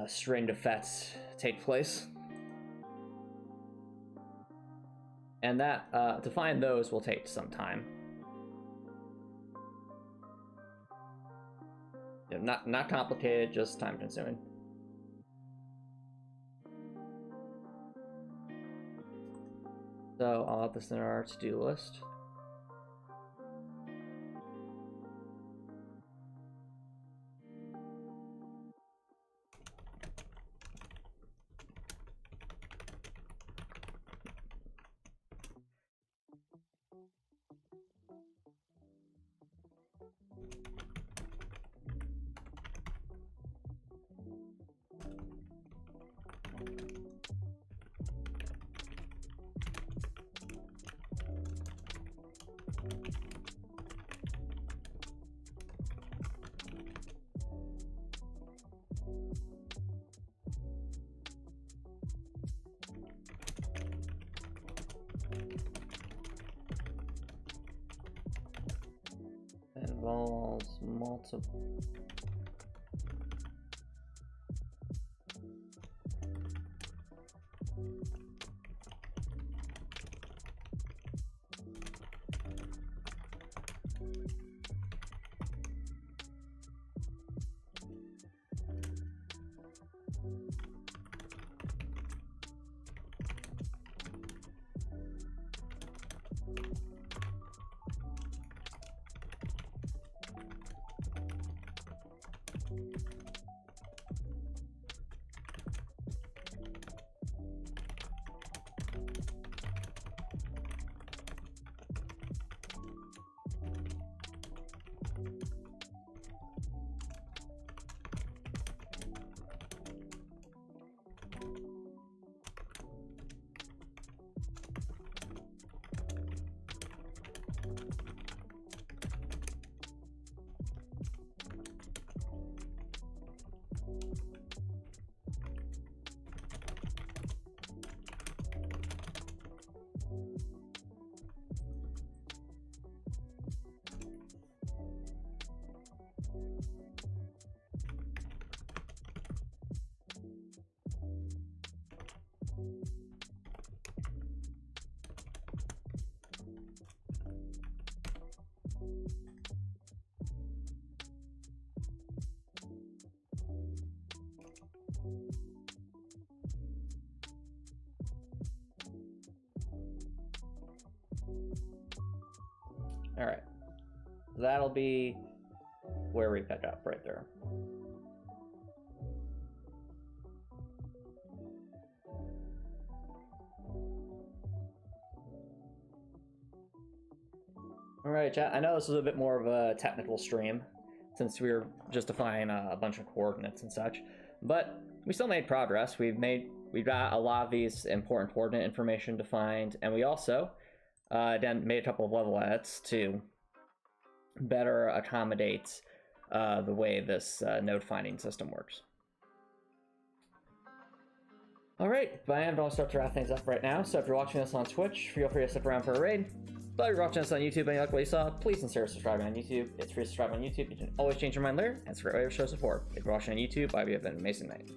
stringed effects take place. And that, to find those will take some time. You know, not complicated, just time consuming. So I'll add this in our to-do list. involves multiple. All right, that'll be where we pick up right there. All right, chat. I know this is a bit more of a technical stream since we were just defining a bunch of coordinates and such, but we still made progress. We've got a lot of these important coordinate information defined, and we also then made a couple of level edits to better accommodate the way this node finding system works. All right, but I am going to start to wrap things up right now. So if you're watching this on Twitch, feel free to stick around for a raid. But if you're watching this on YouTube and you like what you saw, please consider subscribing on YouTube. It's free to subscribe on YouTube. You can always change your mind later, and it's a great way to show support. If you're watching on YouTube, I hope you have an amazing night.